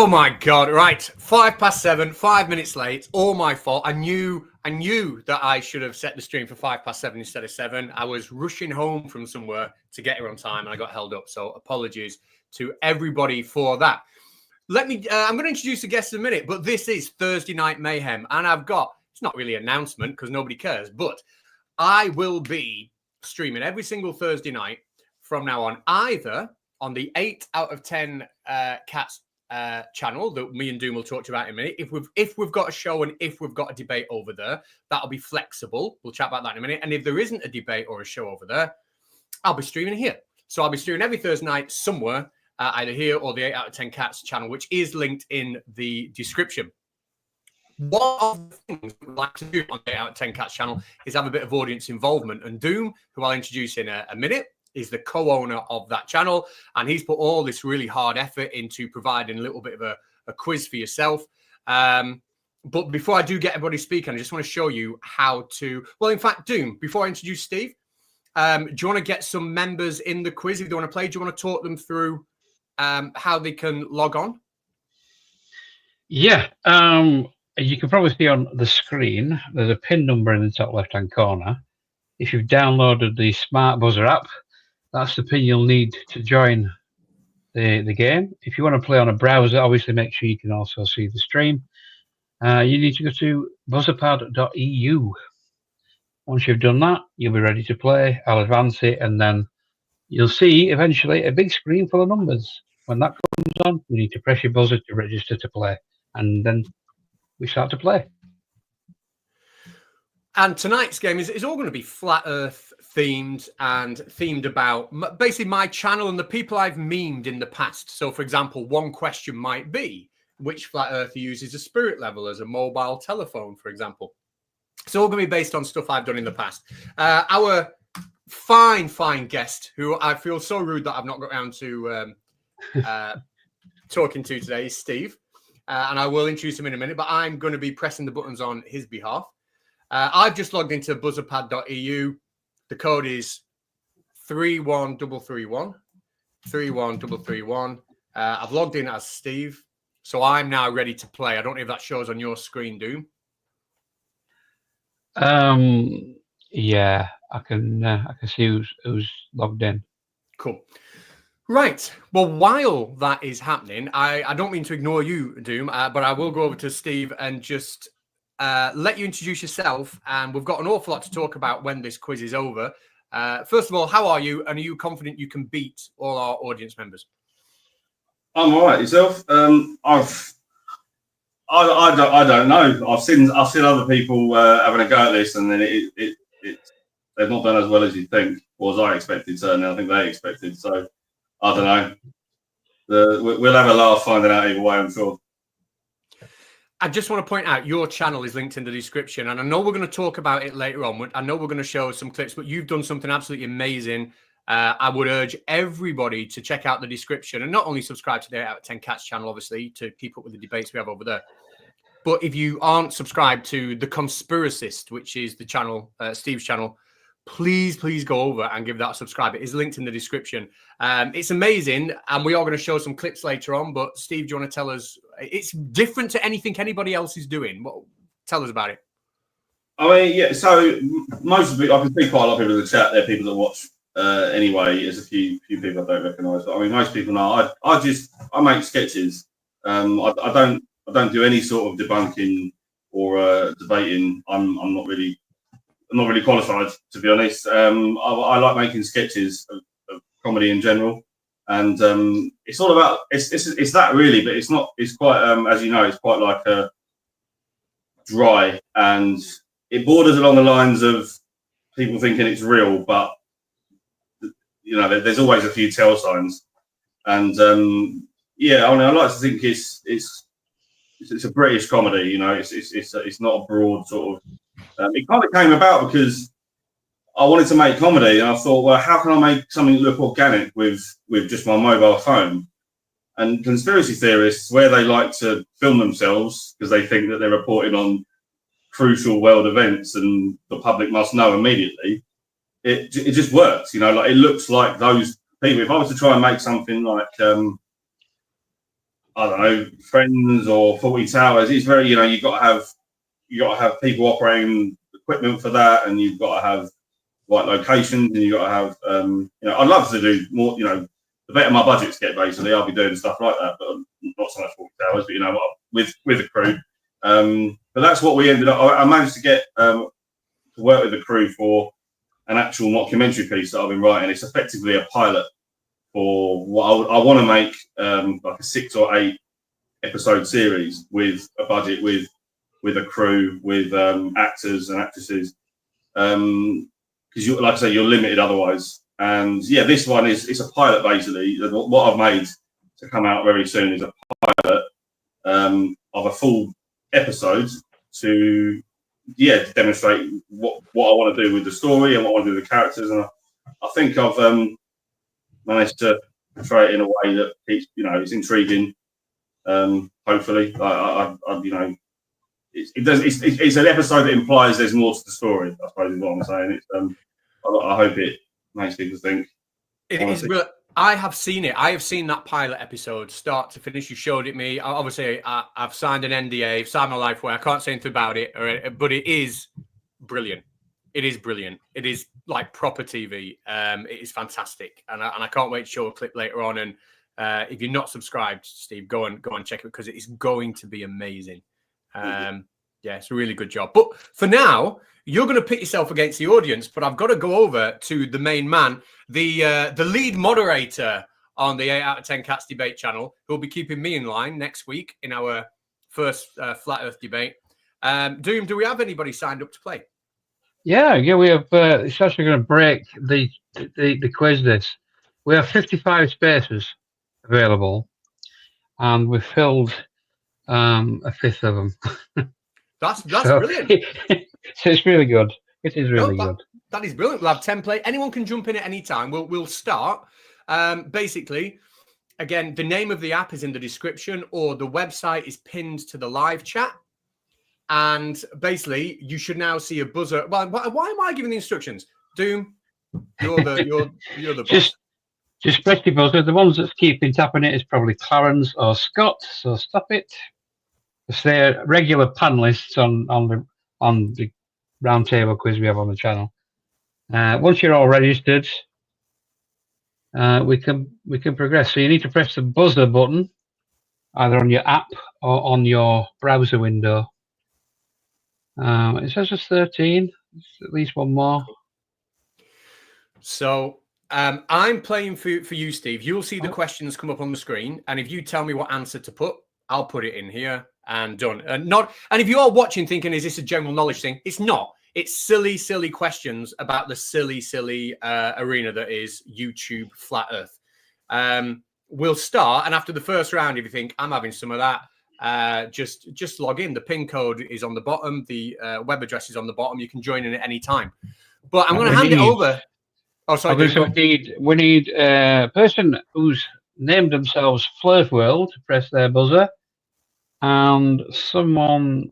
Oh my God! Right, 7:05, 5 minutes late. All my fault. I knew that I should have set the stream for 7:05 instead of 7. I was rushing home from somewhere to get here on time, and I got held up. So apologies to everybody for that. I'm going to introduce the guests in a minute, but this is Thursday Night Mayhem, and it's not really an announcement because nobody cares, but I will be streaming every single Thursday night from now on, either on the 8 out of 10 Cats channel that me and Doom will talk to you about in a minute. If we've got a show and if we've got a debate over there, that'll be flexible. We'll chat about that in a minute. And if there isn't a debate or a show over there, I'll be streaming here. So I'll be streaming every Thursday night somewhere, either here or the 8 out of 10 Cats channel, which is linked in the description. One of the things we'd like to do on the 8 out of 10 Cats channel is have a bit of audience involvement. And Doom, who I'll introduce in a minute, is the co-owner of that channel, and he's put all this really hard effort into providing a little bit of a quiz for yourself. But before I do get everybody speaking, I just want to show you how to... Well, in fact, Doom, before I introduce Steve, do you want to get some members in the quiz if they want to play? Do you want to talk them through how they can log on? Yeah. You can probably see on the screen, there's a pin number in the top left-hand corner. If you've downloaded the Smart Buzzer app, that's the pin you'll need to join the game. If you want to play on a browser, obviously make sure you can also see the stream. You need to go to buzzerpad.eu. Once you've done that, you'll be ready to play. I'll advance it, and then you'll see eventually a big screen full of numbers. When that comes on, you need to press your buzzer to register to play, and then we start to play. And tonight's game is all going to be flat Earth themed and themed about basically my channel and the people I've memed in the past. So, for example, one question might be, which flat earther uses a spirit level as a mobile telephone, for example? It's all going to be based on stuff I've done in the past. Our fine guest, who I feel so rude that I've not got around to talking to today, is Steve. And I will introduce him in a minute, but I'm going to be pressing the buttons on his behalf. I've just logged into buzzerpad.eu. The code is 31331. 31331. I've logged in as Steve, so I'm now ready to play. I don't know if that shows on your screen, Doom. Yeah, I can see who's logged in. Cool. Right. Well, while that is happening, I don't mean to ignore you, Doom, but I will go over to Steve and just let you introduce yourself. And we've got an awful lot to talk about when this quiz is over. First of all, how are you? And are you confident you can beat all our audience members? I'm all right. Yourself? I don't know. I've seen other people having a go at this, and then they've not done as well as you'd think, or as I expected. Certainly, I think they expected. So I don't know. We'll have a laugh finding out either way, I'm sure. I just want to point out your channel is linked in the description, and I know we're going to talk about it later on. I know we're going to show some clips, but you've done something absolutely amazing. I would urge everybody to check out the description and not only subscribe to the 8 out of 10 Cats channel, obviously, to keep up with the debates we have over there. But if you aren't subscribed to the Conspiracist, which is the channel, Steve's channel, please go over and give that a subscribe. It is linked in the description. It's amazing, and we are going to show some clips later on. But Steve, do you want to tell us? It's different to anything anybody else is doing. Tell us about it. I mean, yeah. So most of it, I can see quite a lot of people in the chat. There are people that watch anyway. There's a few people I don't recognise, but I mean, most people know. I make sketches. I don't do any sort of debunking or debating. I'm not really qualified, to be honest. I like making sketches of comedy in general, and it's all about it's that really, but it's not. It's quite as you know, it's quite like a dry, and it borders along the lines of people thinking it's real, but you know, there's always a few tell signs, and yeah, I mean, I like to think it's a British comedy. You know, it's not a broad sort of. It kind of came about because I wanted to make comedy, and I thought, well, how can I make something look organic with just my mobile phone? And conspiracy theorists, where they like to film themselves because they think that they're reporting on crucial world events and the public must know immediately, it just works. You know, like it looks like those people. If I was to try and make something like, I I don't know, friends or 40 towers. It's very, you've got to have people operating equipment for that, and you've got to have right locations, and you've got to have, I'd love to do more, the better my budgets get, basically, I'll be doing stuff like that, but not so much 40 towers, but with a crew. But that's what we ended up. I managed to get to work with the crew for an actual mockumentary piece that I've been writing. It's effectively a pilot for what I want to make, like a 6 or 8 episode series with a budget, with a crew, with actors and actresses. Because like I say, you're limited otherwise. And yeah, this one it's a pilot basically. What I've made to come out very soon is a pilot of a full episode to demonstrate what I want to do with the story and what I want to do with the characters. And I think I've managed to portray it in a way that keeps, it's intriguing. Hopefully, it's an episode that implies there's more to the story, I suppose is what I'm saying. It's I hope it makes people think. It is real. I have seen it. I have seen that pilot episode start to finish. You showed it me. Obviously, I've signed an NDA, signed my life away. I can't say anything about it, but it is brilliant. It is brilliant. It is like proper TV. It is fantastic, and I can't wait to show a clip later on. And if you're not subscribed, Steve, go and check it because it is going to be amazing. Yeah, it's a really good job. But for now, you're going to pit yourself against the audience. But I've got to go over to the main man, the lead moderator on the 8 out of 10 Cats debate channel, who will be keeping me in line next week in our first Flat Earth debate. Doom, do we have anybody signed up to play? Yeah, we have. It's actually going to break the quiz. We have 55 spaces available, and we've filled a fifth of them. That's brilliant. So it's really good. It is really good. That is brilliant. We'll have 10 play. Anyone can jump in at any time. We'll start. Basically, again, the name of the app is in the description, or the website is pinned to the live chat. And basically, you should now see a buzzer. Well, why am I giving the instructions? Doom, you're the boss. Just press the buzzer. The ones that's keeping tapping it is probably Clarence or Scott. So stop it. Because they're regular panelists on the roundtable quiz we have on the channel. Once you're all registered, we can progress. So you need to press the buzzer button either on your app or on your browser window. It says it's 13. It's at least one more. So I'm playing for you, Steve. You'll see the questions come up on the screen, and if you tell me what answer to put, I'll put it in here and done. And if you are watching thinking, is this a general knowledge thing? It's not. It's silly questions about the silly arena that is YouTube Flat Earth. We'll start, and after the first round, if you think I'm having some of that, just log in. The pin code is on the bottom. The web address is on the bottom. You can join in at any time. But I'm going to hand it over. Oh, sorry. We need a person who's named themselves Flirt World to press their buzzer, and someone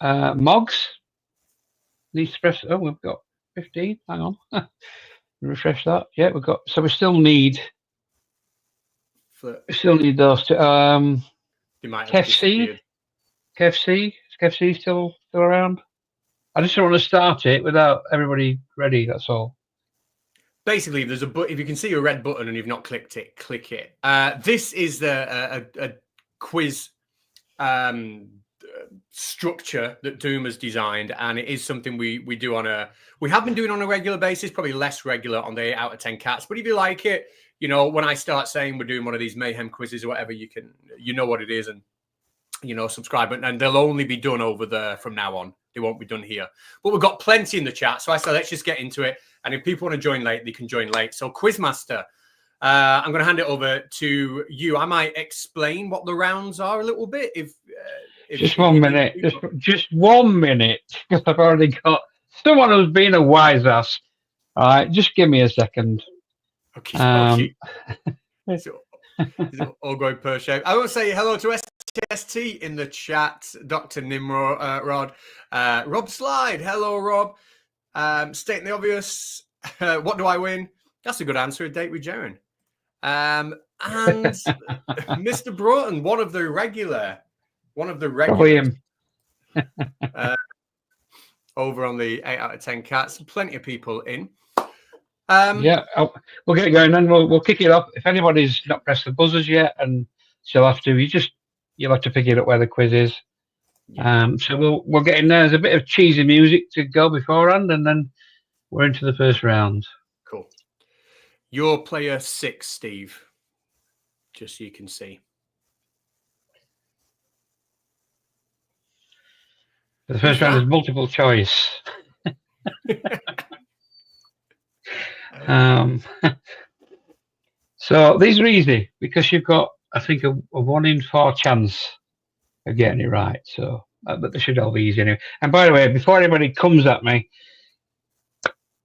Moggs needs to press. Oh, we've got 15. Hang on, refresh that. Yeah, we've got. So we still need those two. KFC. Is KFC still around? I just don't want to start it without everybody ready. That's all. Basically, there's if you can see a red button and you've not clicked it, click it. This is a quiz structure that Doom has designed, and it is something we do we have been doing on a regular basis, probably less regular on the 8 out of 10 Cats. But if you like it, when I start saying we're doing one of these Mayhem quizzes or whatever, you know what it is, and subscribe, and they'll only be done over there from now on. They won't be done here. But we've got plenty in the chat, so I said let's just get into it. And if people want to join late, they can join late. So Quizmaster, I'm going to hand it over to you. I might explain what the rounds are a little bit. If just 1 minute, just 1 minute, because I've already got someone who's been a wise ass. All right, just give me a second. Okay. It's all going per shape. I want to say hello to STST in the chat, Dr. Nimrod, Rob Slide. Hello, Rob. Stating the obvious. What do I win? That's a good answer. A date with Jaren. And Mr. Broughton, one of the regulars Probably him. over on the 8 out of 10 cats. Plenty of people in. We'll get going then. We'll kick it off. If anybody's not pressed the buzzers yet, and she'll have to, you'll have to pick it up where the quiz is. So we'll get in there. There's a bit of cheesy music to go beforehand, and then we're into the first round. Cool. Your player 6, Steve. Just so you can see. The first round is multiple choice. So these are easy because you've got, I think, a 1 in 4 chance of getting it right. So, but they should all be easy anyway. And by the way, before anybody comes at me,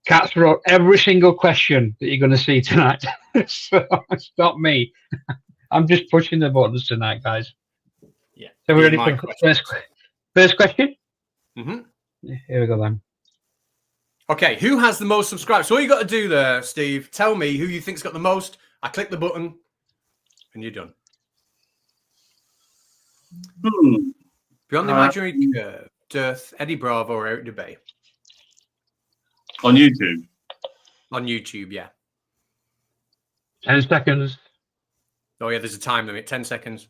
Cats wrote every single question that you're going to see tonight. So it's not me. I'm just pushing the buttons tonight, guys. Yeah. So we're ready for the first question? Mm-hmm. Here we go then. Okay, who has the most subscribers? So all you got to do there, Steve, tell me who you think's got the most. I click the button, and you're done. Beyond the Imaginary Curve, Dearth, Eddie Bravo, or Eric DeBay? On YouTube. On YouTube, yeah. 10 seconds. Oh, yeah, there's a time limit. 10 seconds.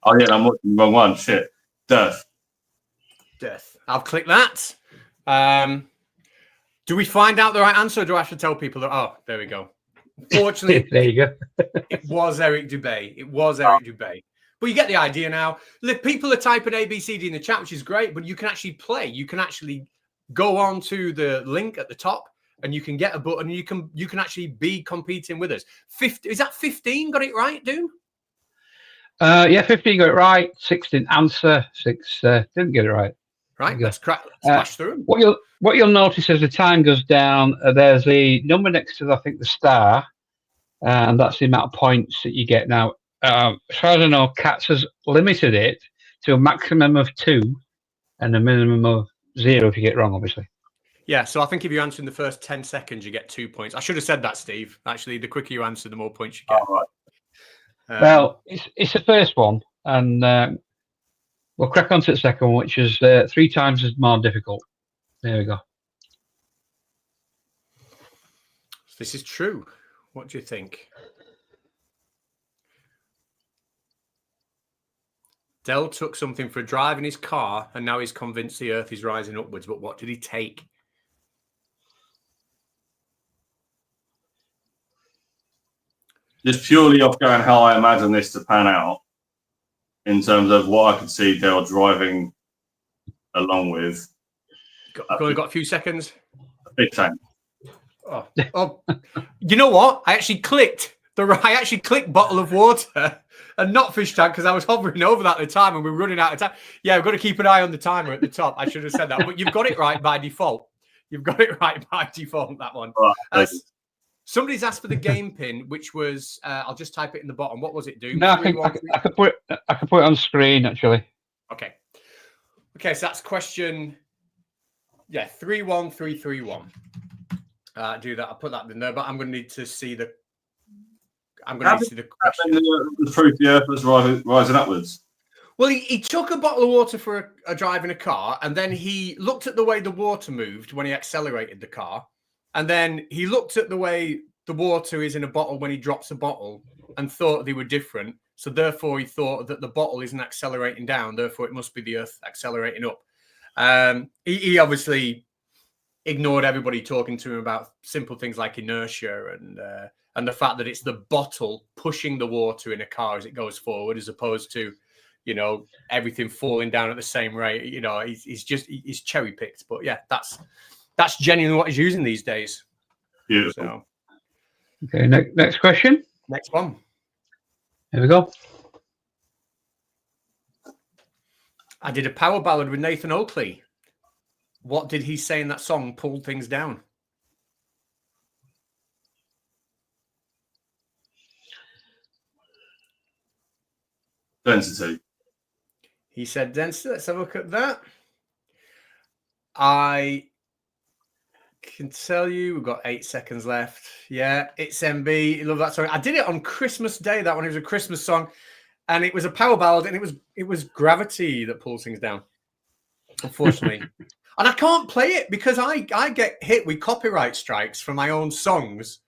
Oh, yeah, I'm watching the wrong one. Shit. Dearth. I'll click that. Do we find out the right answer, or do I have to tell people that? Oh, there we go. Fortunately, there you go. It was Eric DeBay. DeBay. But you get the idea now. People are typing ABCD in the chat, which is great, but you can actually play. You can actually go on to the link at the top, and you can get a button. You can actually be competing with us. 50, is that 15? Got it right, Doom? Yeah, 15 got it right. 16 answer. 6 didn't get it right. Right, let's smash through. What you'll notice as the time goes down, there's a number next to, I think, the star, and that's the amount of points that you get. Now, as far as I know, Cats has limited it to a maximum of 2 and a minimum of 0 if you get it wrong, obviously. Yeah, so I think if you answer in the first 10 seconds, you get 2 points. I should have said that, Steve. Actually, the quicker you answer, the more points you get. Oh, right. Well, it's the first one, and we'll crack on to the second one, which is 3 times as more difficult. There we go. This is true. What do you think? Dell took something for a drive in his car, and now he's convinced the Earth is rising upwards. But what did he take? Just purely off going how I imagine this to pan out, in terms of what I could see Dell driving along with. Got a few seconds. A big tank. Oh, you know what? I actually clicked bottle of water and not fish tank because I was hovering over that at the time and we're running out of time. Yeah, we've got to keep an eye on the timer at the top. I should have said that, but you've got it right by default. That one. Right, somebody's asked for the game pin, which was I'll just type it in the bottom. What was it, Doom? No, I could put it on screen actually. Okay, so that's question. Yeah, 31331. Do that. I'll put that in there, but I'm going to need to see the. I'm going to see the question. The proof the Earth was rising upwards. Well, he took a bottle of water for a drive in a car, and then he looked at the way the water moved when he accelerated the car, and then he looked at the way the water is in a bottle when he drops a bottle, and thought they were different. So therefore, he thought that the bottle isn't accelerating down. Therefore, it must be the Earth accelerating up. He obviously ignored everybody talking to him about simple things like inertia and the fact that it's the bottle pushing the water in a car as it goes forward, as opposed to, everything falling down at the same rate. He's cherry picked. But yeah, that's genuinely what he's using these days. Beautiful. So, okay, next question. Next one. Here we go. I did a power ballad with Nathan Oakley. What did he say in that song pulled things down? Density. He said density. Let's have a look at that. I can tell you we've got 8 seconds left. Yeah, it's MB. Love that song. I did it on Christmas Day. That one, it was a Christmas song, and it was a power ballad, and it was gravity that pulls things down. Unfortunately, and I can't play it because I get hit with copyright strikes for my own songs,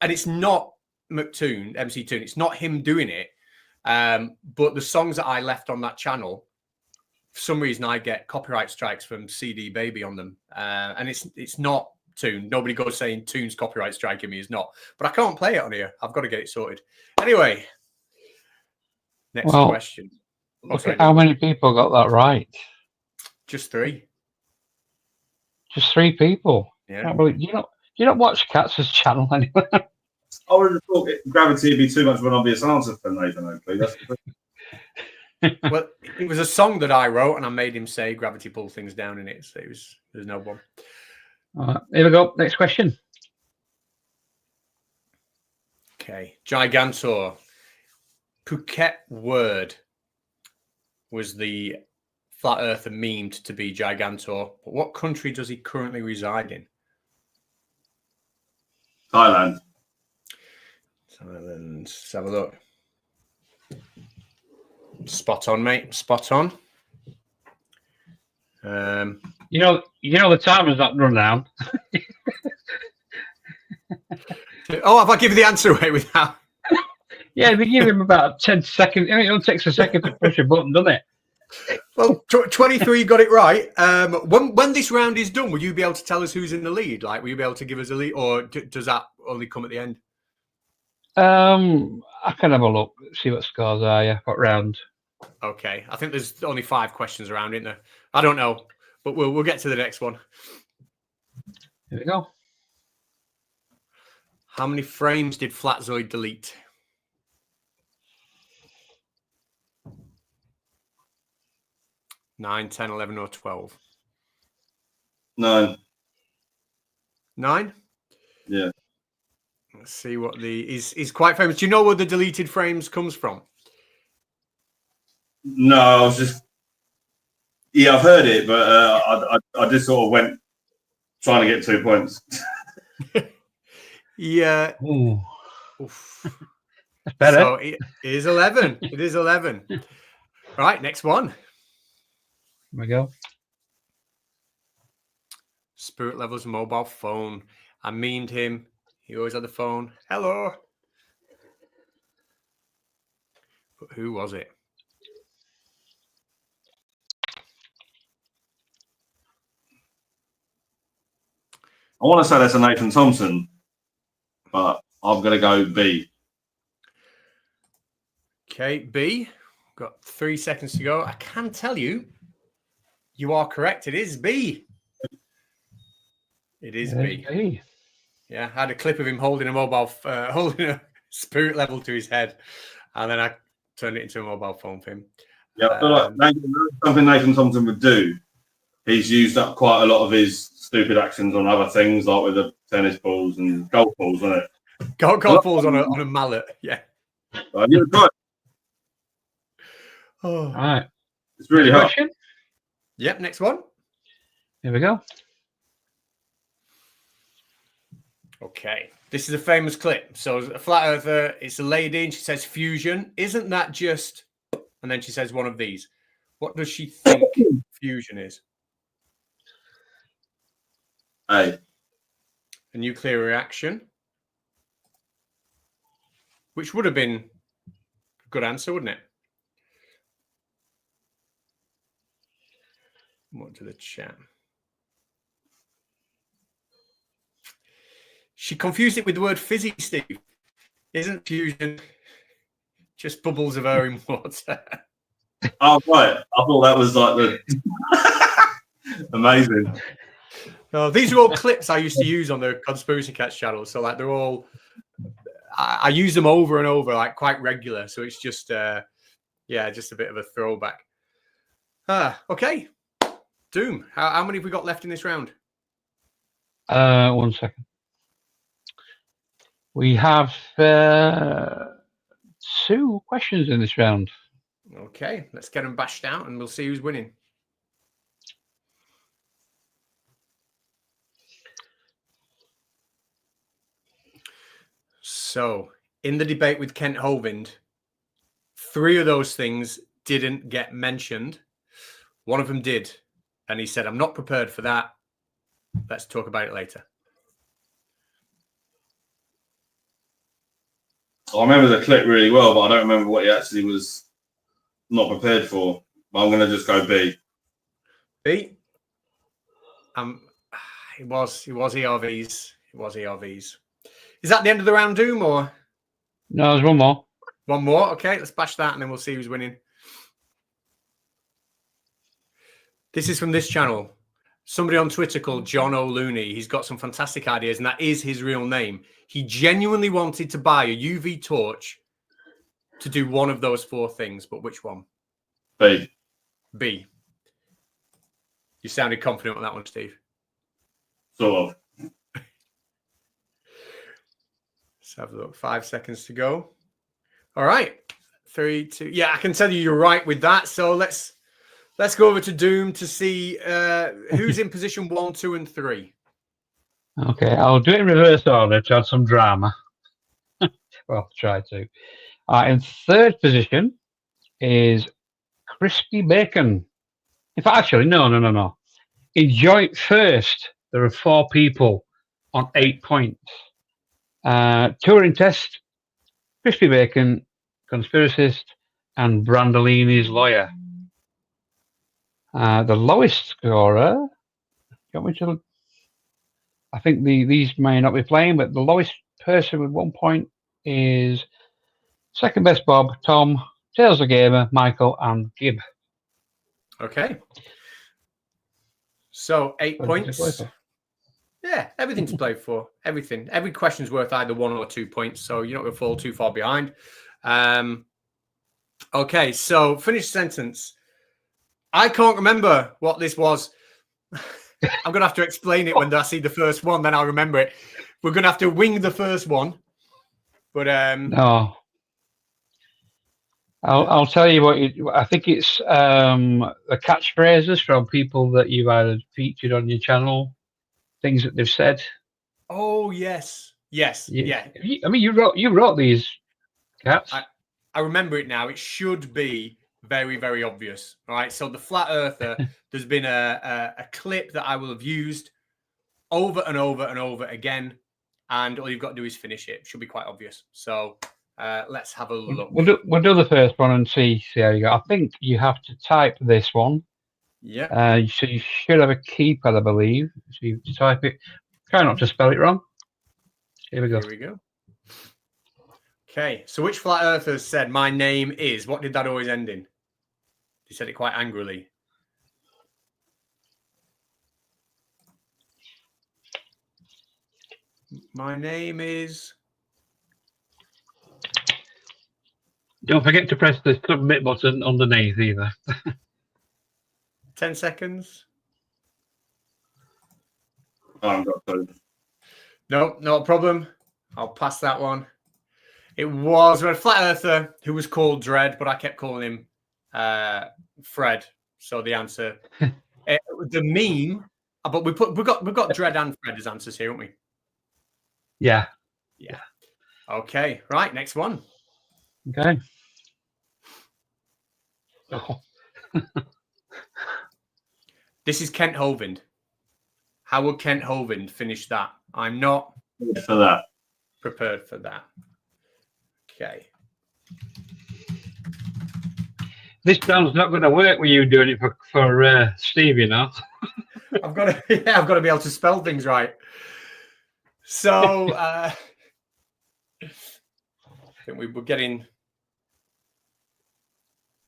and it's not MC Toon. It's not him doing it, but the songs that I left on that channel. For some reason, I get copyright strikes from CD Baby on them, and it's not Toon. Nobody goes saying Toon's copyright striking me. Is not, but I can't play it on here. I've got to get it sorted. Anyway, next question. Look at how many people got that right. Just 3. Just 3 people. Yeah. You don't watch Katz's channel anyway. I would have thought gravity would be too much of an obvious answer for Nathan Oakley. That's well, it was a song that I wrote, and I made him say "gravity pull things down" in it. So there's no one. All right, here we go. Next question. Okay, Gigantor. Phuket word was the flat earther memed to be Gigantor. But what country does he currently reside in? Thailand. Let's have a look. Spot on, mate. Spot on. You know the timer's not run down. Oh, have I given the answer away with that? Yeah, if you give him about 10 seconds, it only takes a second to push a button, doesn't it? Well, 23 got it right. When this round is done, will you be able to tell us who's in the lead? Like, will you be able to give us a lead, or does that only come at the end? I can have a look, see what scores are. Yeah, what round? Okay, I think there's only 5 questions around, isn't there? I don't know, but we'll get to the next one. Here we go. How many frames did Flatzoid delete? 9, 10, 11, or 12? 9. 9? Yeah. Let's see what he's quite famous. Do you know where the deleted frames comes from? No, I was just. Yeah, I've heard it, but I just sort of went trying to get 2 points. Yeah. Ooh. That's better. So it is 11. It is 11. Right, next one. Here we go. Spirit Level's mobile phone. I memed him. He always had the phone. Hello. But who was it? I want to say that's a Nathan Thompson, but I'm going to go B. Okay, B. Got 3 seconds to go. I can tell you, you are correct. It is B. It is B. Yeah, I had a clip of him holding a holding a Spirit Level to his head, and then I turned it into a mobile phone for him. Yeah, I feel like something Nathan Thompson would do. He's used up quite a lot of his stupid actions on other things, like with the tennis balls and golf balls, wasn't it? Golf balls on a mallet. Yeah. You're right. Oh. All right. It's really hard. Question? Yep. Next one. Here we go. Okay, this is a famous clip. So a flat earther, it's a lady, and she says fusion. Isn't that just? And then she says one of these. What does she think fusion is? A nuclear reaction, which would have been a good answer, wouldn't it? What to the chat? She confused it with the word fizzy, Steve. Isn't fusion just bubbles of air in water? Oh, right. I thought that was like the amazing. No, these are all clips I used to use on the Conspiracy Cats channel. So like they're all, I use them over and over, like quite regular. So it's just, just a bit of a throwback. Okay. Doom. How many have we got left in this round? 1 second. We have 2 questions in this round. Okay, let's get them bashed out and we'll see who's winning. So, in the debate with Kent Hovind, 3 of those things didn't get mentioned. One of them did. And he said, I'm not prepared for that. Let's talk about it later. I remember the clip really well, but I don't remember what he actually was not prepared for. But I'm going to just go B. B. It was ERVs. It was ERVs. Is that the end of the round, Doom, or? No, there's one more. One more? Okay, let's bash that and then we'll see who's winning. This is from this channel. Somebody on Twitter called John O'Looney. He's got some fantastic ideas, and that is his real name. He genuinely wanted to buy a UV torch to do one of those 4 things, but which one? B. B. You sounded confident on that one, Steve. Sort of. Let's have a look. 5 seconds to go. All right. 3, 2. Yeah, I can tell you you're right with that. So let's go over to Doom to see who's in position 1, 2, and 3. Okay, I'll do it in reverse order to add some drama. Well, try to. In 3rd position is Crispy Bacon. In fact, actually, no. In joint 1st, there are 4 people on 8 points. Turing Test, Crispy Bacon, Conspiracist, and Brandolini's Lawyer. The lowest scorer, you want me to? I think these may not be playing, but the lowest person with 1 point is second best Bob, Tom, Tails the Gamer, Michael, and Gib. Okay. So 8 points. Yeah, everything to play for. Everything. Every question's worth either 1 or 2 points, so you're not going to fall too far behind. Okay, so finish sentence. I can't remember what this was. I'm going to have to explain it when I see the first one, then I'll remember it. We're going to have to wing the first one. But no. I'll tell you what. I think it's the catchphrases from people that you've either featured on your channel, things that they've said. Oh yes, yeah. I mean, you wrote these, Cats. I remember it now. It should be very, very obvious. All right. So the flat earther, there's been a clip that I will have used over and over and over again, and all you've got to do is finish it. It should be quite obvious. So let's have a look. We'll do the first one and see how you go. I think you have to type this one. Yeah. So you should have a keypad, I believe. So you type it. Try not to spell it wrong. Here we go. Okay. So which flat earther said my name is? What did that always end in? He said it quite angrily. My name is. Don't forget to press the submit button underneath either. 10 seconds. No, not a problem. I'll pass that one. It was a flat earther who was called Dread, but I kept calling him Fred. So the answer, the meme, but we've got Dread and Fred as answers here, haven't we? Yeah. Okay, right. Next one. Okay. Oh. This is Kent Hovind. How will Kent Hovind finish that? I'm not prepared for that. Okay. This sounds not going to work with you doing it for Steve, you know. I've got to be able to spell things right. So I think we were getting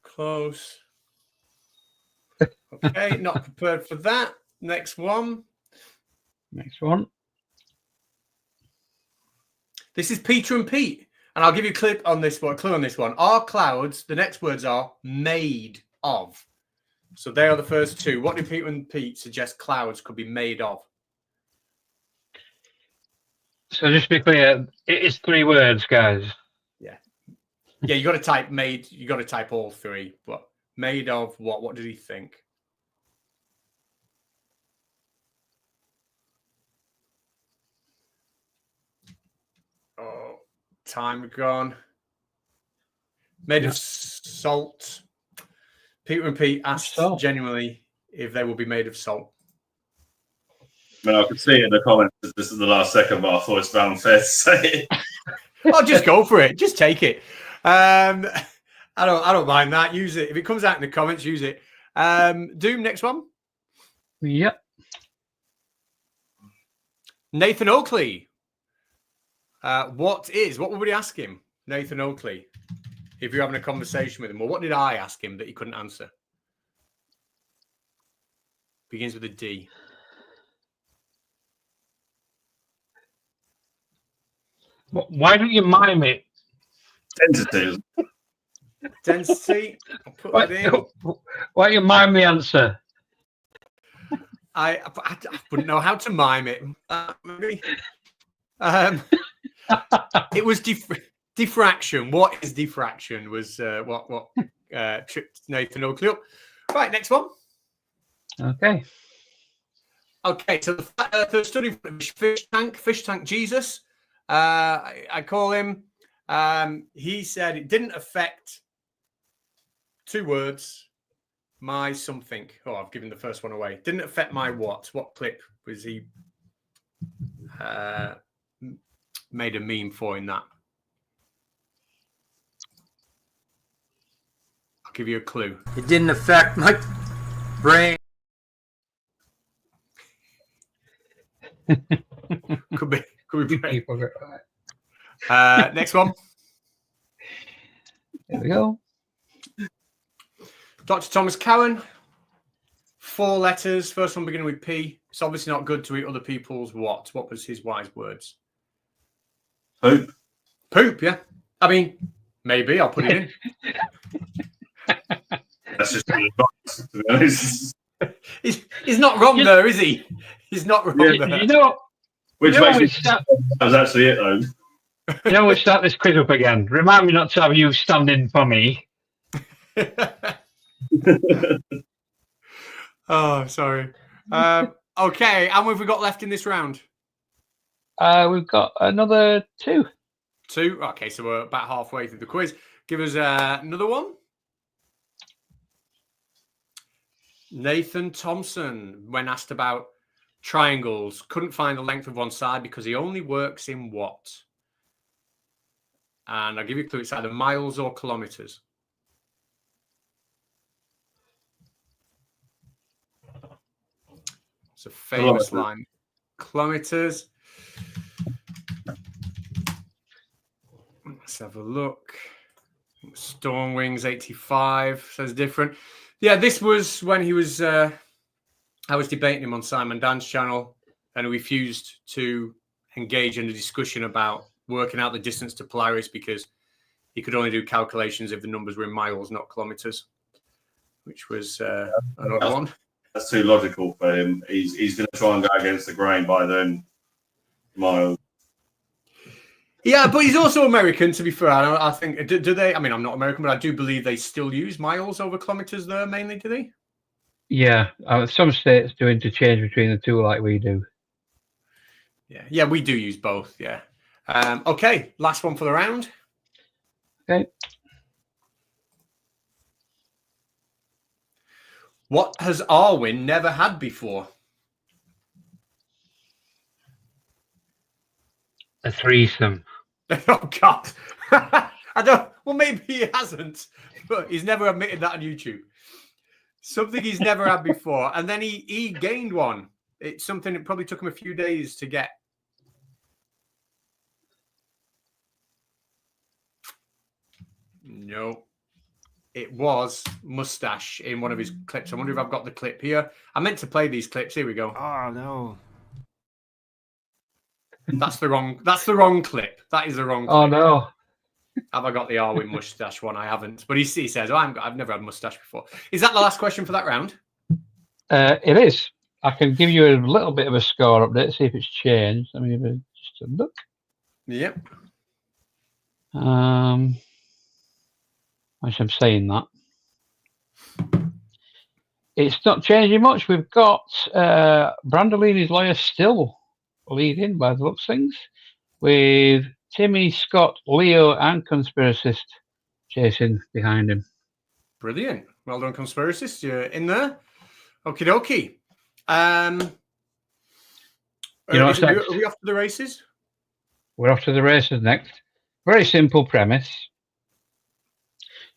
close. Okay, not prepared for that. Next one. This is Peter and Pete. And I'll give you a clue on this one. Are clouds, the next words are made of. So they are the first two. What do Peter and Pete suggest clouds could be made of? So just to be clear, it is 3 words, guys. Yeah, you got to type made. You got to type all 3. But made of what? What did he think? Oh, time gone. Made of salt. Peter and Pete asked genuinely if they will be made of salt. I mean, I could see it in the comments that this is the last second, but I thought it's found fair to say it. Oh, just go for it. Just take it. I don't mind that. Use it. If it comes out in the comments, use it. Doom, next one. Yep. Nathan Oakley. What would we ask him, Nathan Oakley, if you're having a conversation with him? Or what did I ask him that he couldn't answer? Begins with a D. Why don't you mime it? Density. Density. I'll put that in. Why don't you mime the answer? I wouldn't know how to mime it. Maybe. It was diffraction. What is diffraction? Was what tripped Nathan Oakley up. Right, next one. Okay. Okay, so the study fish tank Jesus. I call him. He said it didn't affect 2 words. My something. Oh, I've given the first one away. Didn't affect my what? What clip was he made a meme for in that? I'll give you a clue. It didn't affect my brain. Could be brain. Right. Next one. There we go. Dr. Thomas Cowan. 4 letters. First one beginning with P. It's obviously not good to eat other people's what? What was his wise words? Poop. Poop, yeah. I mean, maybe I'll put it in. That's just good advice, to be honest. He's not wrong though, is he? He's not wrong there. You know, Which you know makes me that was actually it, though. You know, we'll start this quiz up again. Remind me not to have you standing for me. Oh, sorry. Okay, and what have we got left in this round? We've got another 2. 2. Okay, so we're about halfway through the quiz. Give us another one. Nathan Thompson, when asked about triangles, couldn't find the length of one side because he only works in what? And I'll give you a clue. It's either miles or kilometers. It's a famous line. Kilometers. Let's have a look. Stormwings 85 says different. Yeah, this was when he was. I was debating him on Simon Dan's channel, and he refused to engage in a discussion about working out the distance to Polaris because he could only do calculations if the numbers were in miles, not kilometers, which was another one. That's too logical for him. He's going to try and go against the grain by then. Miles. Yeah, but he's also American, to be fair. I think, do they? I mean, I'm not American, but I do believe they still use miles over kilometers there, mainly, do they? Yeah, some states do interchange between the two like we do. Yeah, we do use both, yeah. Okay, last one for the round. Okay. What has Arwen never had before? A threesome. Oh, God. I don't. Well, maybe he hasn't, but he's never admitted that on YouTube. Something he's never had before. And then he gained one. It's something that probably took him a few days to get. No. It was mustache in one of his clips. I wonder if I've got the clip here. I meant to play these clips. Here we go. Oh no. That's the wrong clip. That is the wrong clip. Oh no. Have I got the Arwen mustache one? I haven't. But he says, I've never had mustache before. Is that the last question for that round? It is. I can give you a little bit of a score update, see if it's changed. Let me have just a look. Yep. As I'm saying that. It's not changing much. We've got Brandolini's lawyer still leading by the looks of things, with Timmy, Scott, Leo, and Conspiracist chasing behind him. Brilliant. Well done, Conspiracist. You're in there. Okie dokie. You know what's are next? we off to the races? We're off to the races next. Very simple premise.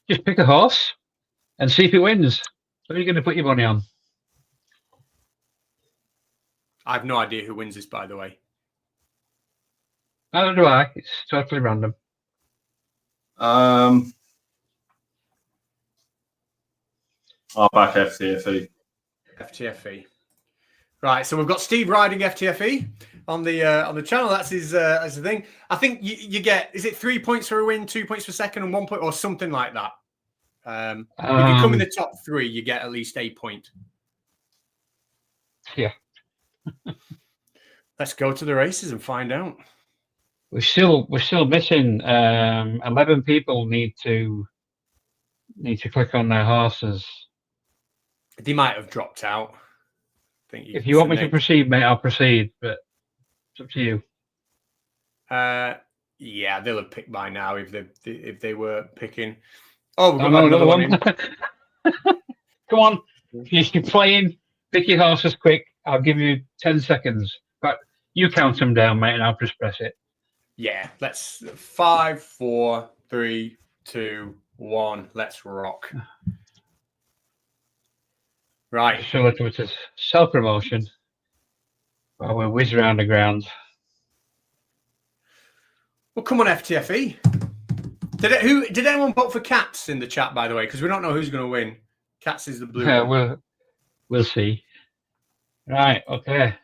Just pick a horse and see if it wins. Who are you going to put your money on? I have no idea who wins this, by the way. Neither do I. It's totally random. I'll back FTFE. FTFE. Right, so we've got Steve riding FTFE on the channel. That's his thing. I think you get, is it 3 points for a win, 2 points for second, and 1 point, or something like that. If you come in the top 3, you get at least a point. Yeah. Let's go to the races and find out. We're still missing 11 people need to click on their horses. They might have dropped out. I think If you want me to proceed, mate, I'll proceed, but it's up to you. Yeah, they'll have picked by now if they were picking. Oh, we've got another one. Come on, if you're playing, pick your horses quick. I'll give you 10 seconds. But you count them down, mate, and I'll just press it. Yeah, let's 5, 4, 3, 2, 1. Let's rock. Right. So it's self-promotion while we whiz around the ground. Well, come on, FTFE. Did anyone vote for Cats in the chat, by the way? Because we don't know who's going to win. Cats is the blue one. We'll see. Right, okay.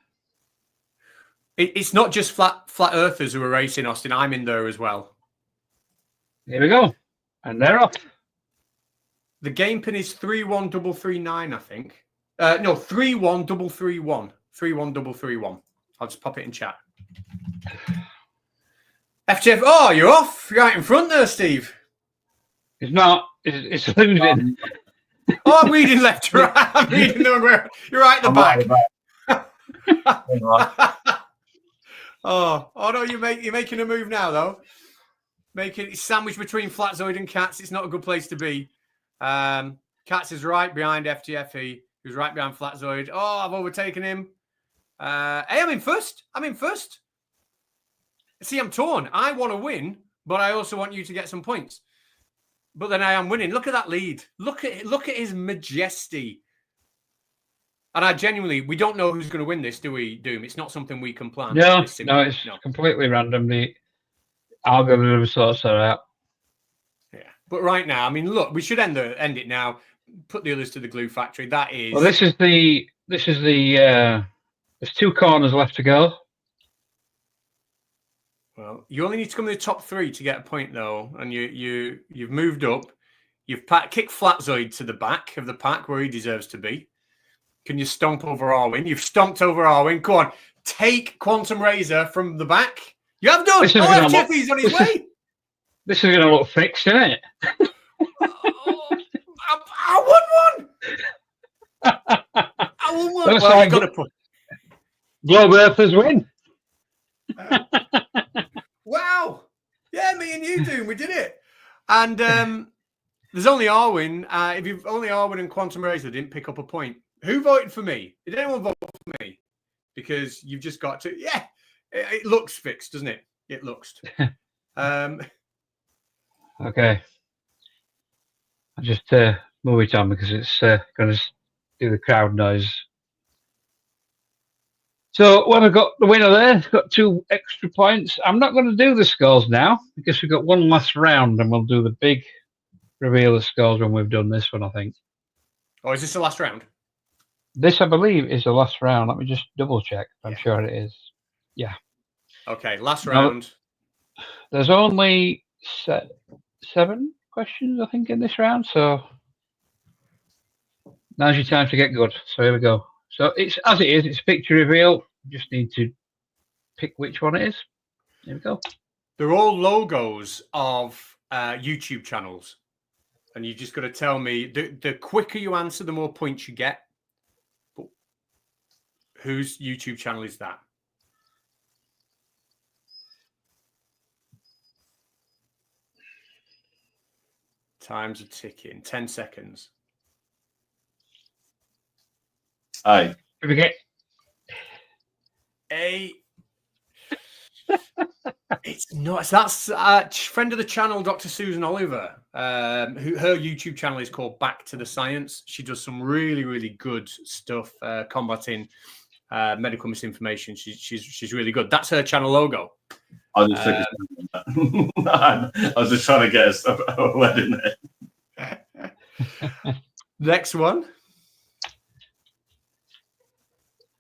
It's not just flat earthers who are racing, Austin. I'm in there as well. Here we go. And they're off. The game pin is 31339, I think. No, 31331. 31331. I'll just pop it in chat. FTF, oh, you're off. You're right in front there, Steve. It's not. It's losing. Oh, I'm reading left to right. I'm reading the wrong way. You're right at the back. Oh no, you're making a move now, though. Making it sandwiched between Flatzoid and Cats. It's not a good place to be. Cats is right behind FTFE, who's right behind Flatzoid. Oh, I've overtaken him. Hey, I'm in first. See, I'm torn. I want to win, but I also want you to get some points. But then I am winning. Look at that lead. Look at his majesty. And I genuinely, we don't know who's going to win this, do we, Doom? It's not something we can plan. No, it's completely random. The algorithm sorts that out. Yeah. But right now, I mean, look, we should end it now. Put the others to the glue factory. That is. Well, this is the. There's 2 corners left to go. Well, you only need to come in the top 3 to get a point, though, and you've moved up. You've kicked Flatzoid to the back of the pack where he deserves to be. Can you stomp over Arwin? You've stomped over Arwin. Go on, take Quantum Razor from the back. You have done. Oh, Jeffy's on his way. This is going to look fixed, isn't it? I won one. I won one. Looks Well, like got to put. Globe Earthers win. Wow. Yeah, me and you, Doom, we did it. And there's only Arwin. If you've only Arwin and Quantum Razor didn't pick up a point. Who voted for me? Did anyone vote for me? Because you've just got to. Yeah, it looks fixed, doesn't it? It looks. Okay. I'll just move it on because it's going to do the crowd noise. So when we've got the winner there, got 2 extra points. I'm not going to do the scores now because we've got one last round and we'll do the big reveal of scores when we've done this one, I think. Oh, is this the last round? This, I believe, is the last round. Let me just double check. I'm sure it is. Yeah. Okay, last round. There's only 7 questions, I think, in this round. So now's your time to get good. So here we go. So it's as it is. It's picture reveal. You just need to pick which one it is. Here we go. They're all logos of YouTube channels. And you just got to tell me, the quicker you answer, the more points you get. But whose YouTube channel is that? Time's a ticking. 10 seconds. A. If we get A. It's not. That's friend of the channel, Dr. Susan Oliver. Her YouTube channel is called Back to the Science. She does some really, really good stuff combating medical misinformation. She's really good. That's her channel logo. I was just I was just trying to get a word in there. Next one.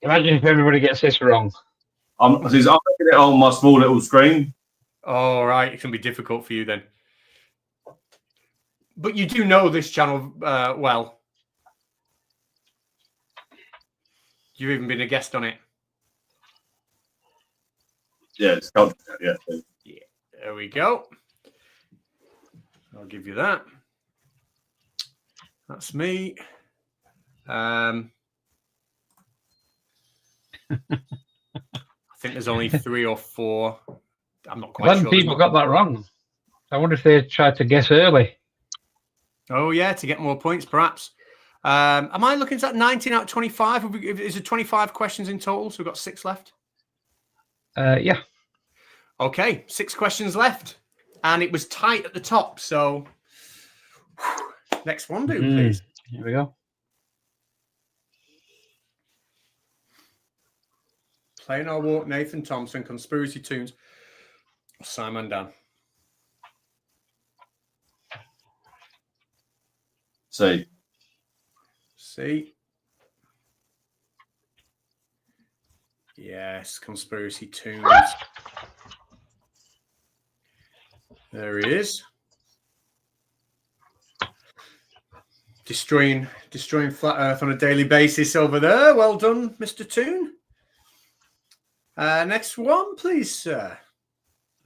Imagine if everybody gets this wrong. I'm looking it on my small little screen. All right, it can be difficult for you then. But you do know this channel well. You've even been a guest on it. Yeah, it's called. Yeah. There we go. I'll give you that. That's me. I think there's only 3 or 4. I'm not quite sure. People got that wrong. I wonder if they tried to guess early. Oh, yeah, to get more points, perhaps. Am I looking at 19 out of 25? Is there 25 questions in total? So we've got 6 left. Yeah. Okay, 6 questions left. And it was tight at the top. So next one, please. Here we go. Playing our walk, Nathan Thompson, Conspiracy Tunes, Simon Dan. C. Yes, Conspiracy Tunes. There he is. Destroying flat Earth on a daily basis over there. Well done, Mr. Toon. Next one, please, sir.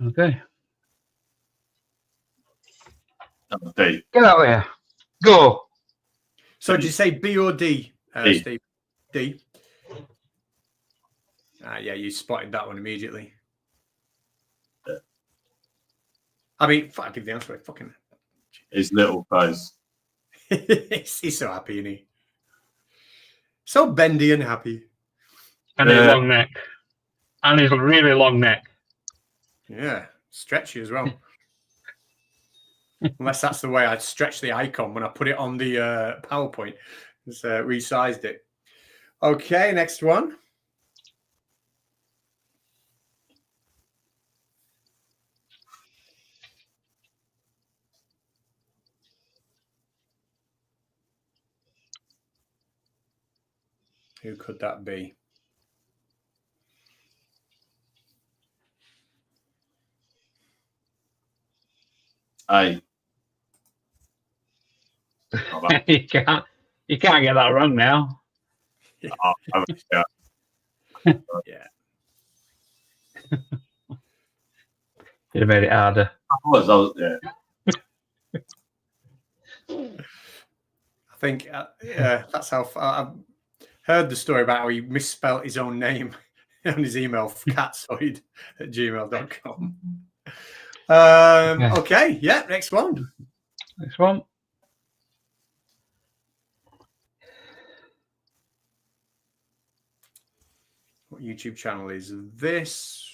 Okay. D. Get out of here. Go. So did you say B or D, D. Steve? D. Yeah, you spotted that one immediately. Yeah. I mean, I give the answer. Fucking. His little face. He's so happy, isn't he? So bendy and happy. And his long neck. And his really long neck. Yeah, stretchy as well. Unless that's the way I'd stretch the icon when I put it on the PowerPoint. Just resized it. Okay, next one. Who could that be? A. you can't get that wrong now. Yeah. Yeah. You'd have made it harder. Yeah. I think that's how I've heard the story about how he misspelt his own name on his email, catsoid@gmail.com. Okay, yeah, next one. Next one. What YouTube channel is this?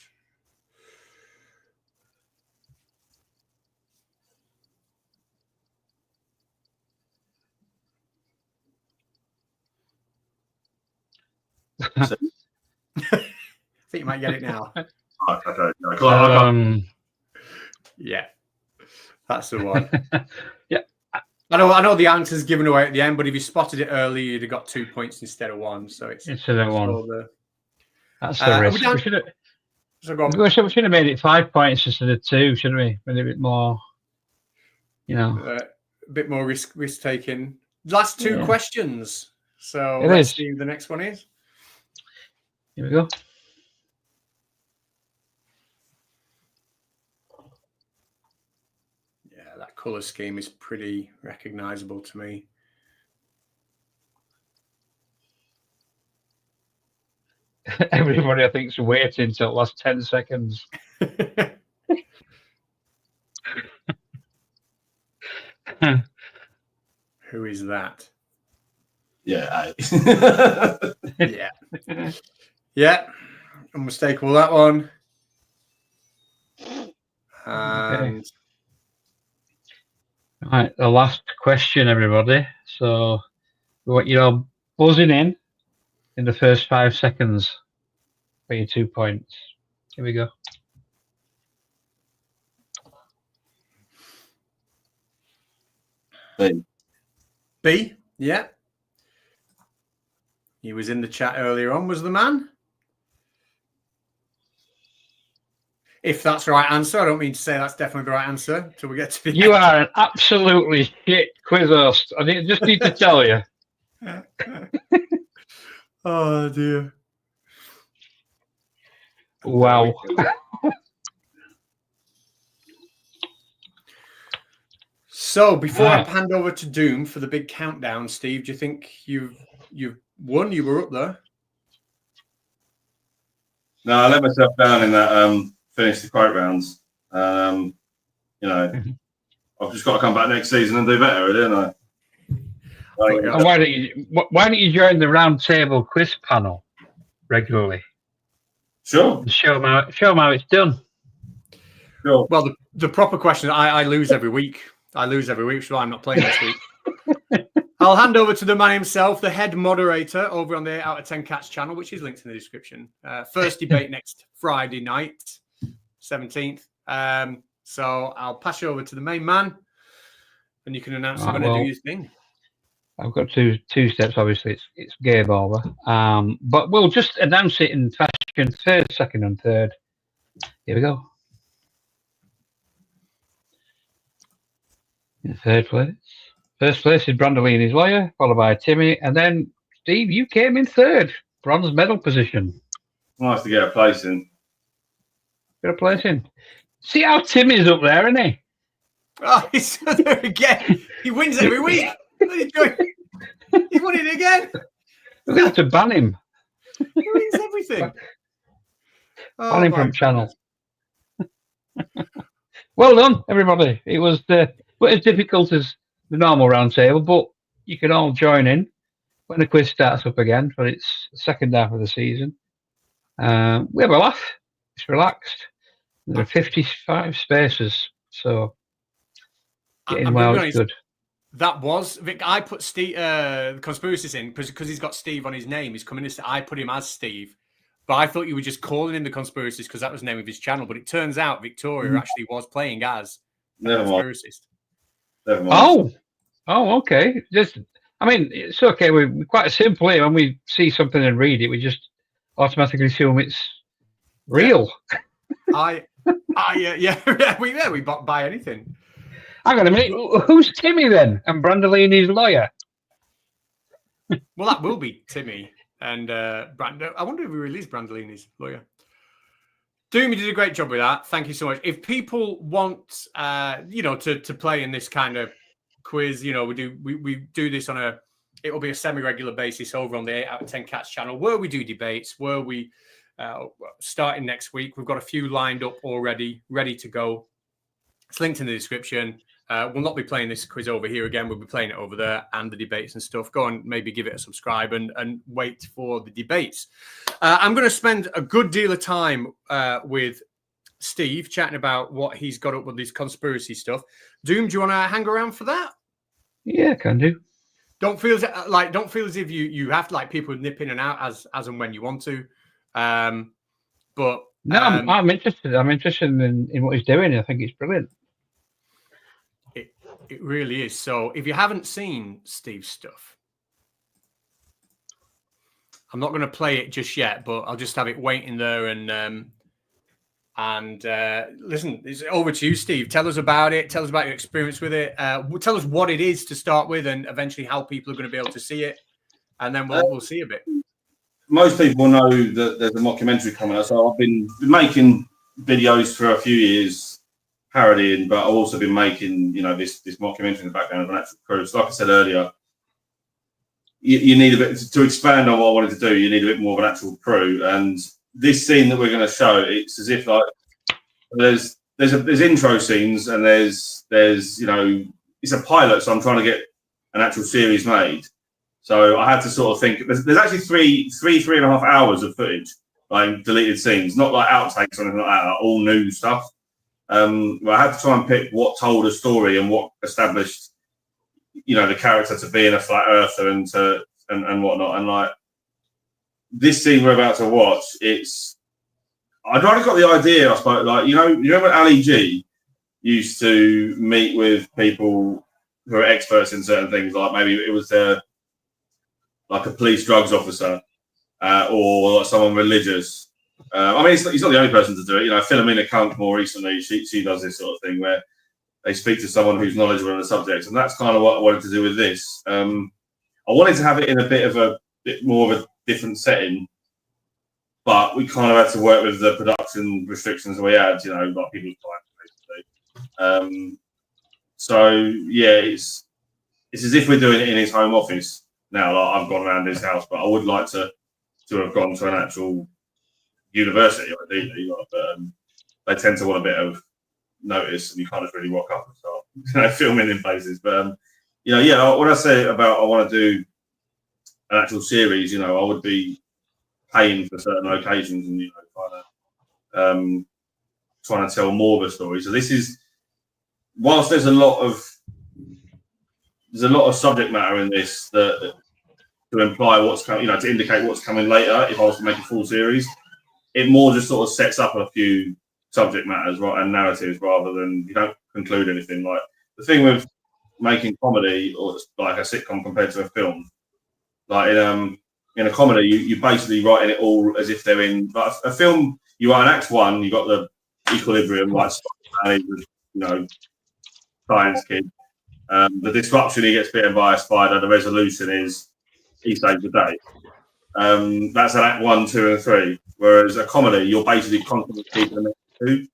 I think you might get it now. Yeah, that's the one. Yeah, I know the answer's given away at the end, but if you spotted it early, you'd have got 2 points instead of 1. So it's instead of 1. The... That's the risk. We should have made it 5 points instead of 2, shouldn't we? Made it a bit more, a bit more risk taking. Last 2 questions. So let's see who the next one is. Here we go. Yeah, that color scheme is pretty recognizable to me. Everybody, I think, is waiting until the last 10 seconds. Who is that? Yeah. Yeah. Yeah. Unmistakable, that one. And Right, the last question, everybody. So what you're buzzing in the first 5 seconds for your 2 points. Here we go. B, yeah. He was in the chat earlier on, was the man. If that's the right answer, I don't mean to say that's definitely the right answer until we get to the You end. are an absolutely shit quiz host. Just need to tell you. Oh, dear. Wow. So before I hand over to Doom for the big countdown, Steve, do you think you've won? You were up there. No, I let myself down in that finish the quote rounds. You know, I've just got to come back next season and do better, don't I? And why don't you join the round table quiz panel regularly? Sure. Show them how it's done. Sure. Well, the proper question, I lose every week. So I'm not playing this week. I'll hand over to the man himself, the head moderator over on the 8 out of 10 Cats channel, which is linked in the description. First debate next Friday night, 17th. So I'll pass you over to the main man, and you can announce when to do your thing. I've got two steps. Obviously, it's game over. But we'll just announce it in fashion: third, second, and third. Here we go. In third place. First place is Brandolini's lawyer, followed by Timmy, and then Steve, you came in third, bronze medal position. Nice to get a place in. Get a place in. See how Timmy's up there, isn't he? Oh, he's there again. He wins every week. What are you doing? He won it again. We're going to ban him. He wins everything. Ban him from channel. Well done, everybody. It was as difficult as the normal round table, but you can all join in when the quiz starts up again for its second half of the season. We have a laugh. It's relaxed. There are 55 spaces, so getting well is good. That was Vic. I put Steve, Conspiracist in because he's got Steve on his name. He's coming in. I put him as Steve, but I thought you were just calling him the Conspiracist because that was the name of his channel. But it turns out Victoria actually was playing as Conspiracist. Never mind. Oh, okay. It's okay. We're quite simple here. When we see something and read it, we just automatically assume it's real. We buy anything. Hang on a minute. Who's Timmy then? And Brandolini's lawyer? Well, that will be Timmy and Brando. I wonder if we release Brandolini's lawyer. Doom, you did a great job with that. Thank you so much. If people want, to play in this kind of quiz, we do this on it will be a semi-regular basis over on the 8 out of 10 Cats channel where we do debates, where we starting next week. We've got a few lined up already, ready to go. It's linked in the description. We'll not be playing this quiz over here again. We'll be playing it over there and the debates and stuff. Go and maybe give it a subscribe and wait for the debates. I'm going to spend a good deal of time with Steve chatting about what he's got up with this conspiracy stuff. Doom, do you want to hang around for that? Yeah, can do. Don't feel as if you have to people nip in and out as and when you want to. But no, I'm interested. I'm interested in what he's doing. I think it's brilliant. It really is. So if you haven't seen Steve's stuff, I'm not going to play it just yet, but I'll just have it waiting there and listen. It's over to you, Steve. Tell us about it. Tell us about your experience with it. Tell us what it is to start with, and eventually how people are going to be able to see it, and then we'll see a bit. Most people know that there's a mockumentary coming out, so I've been making videos for a few years, parodying, but I've also been making, this mockumentary in the background of an actual crew. So like I said earlier, you need a bit to expand on what I wanted to do. You need a bit more of an actual crew, and this scene that we're going to show, it's as if there's intro scenes and there's it's it's a pilot, so I'm trying to get an actual series made. So I had to sort of think. There's actually three and a half hours of footage, like deleted scenes, not like outtakes or anything like that, like all new stuff. But I had to try and pick what told a story and what established, the character to being a flat earther and whatnot. And like this scene we're about to watch, I'd already got the idea, I suppose. Like, you remember Ali G used to meet with people who are experts in certain things, like maybe it was like a police drugs officer or like someone religious. I mean, he's not the only person to do it. Philomena Kunk more recently, she does this sort of thing where they speak to someone who's knowledgeable in the subject, and that's kind of what I wanted to do with this. I wanted to have it in a bit more of a different setting, but we kind of had to work with the production restrictions we had, like people's time, basically. So yeah, it's as if we're doing it in his home office now. Like I've gone around his house, but I would like to have gone to an actual university, ideally. But they tend to want a bit of notice, and you can't just really rock up and start filming in places. But when I say about I want to do an actual series, I would be paying for certain locations and trying to tell more of a story. So this is, whilst there's a lot of subject matter in this that to imply what's coming, to indicate what's coming later. If I was to make a full series, it more just sort of sets up a few subject matters, right, and narratives rather than you don't conclude anything. Like the thing with making comedy or like a sitcom compared to a film, like in a comedy, you basically writing it all as if they're in like a film. You write an act one, you got the equilibrium, like science kid. The disruption, he gets bitten by a spider. The resolution is he saves the day. That's an act 1, 2, and 3. Whereas a comedy, you're basically constantly keeping the two,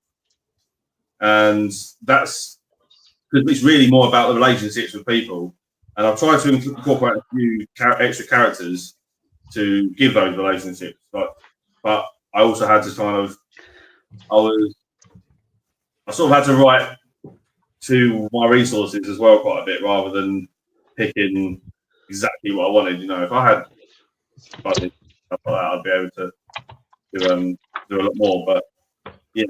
and that's because it's really more about the relationships with people. And I've tried to incorporate a few extra characters to give those relationships, but I also had to I sort of had to write to my resources as well quite a bit rather than picking exactly what I wanted. If I had budget stuff like that, I'd be able to do a lot more. But yeah,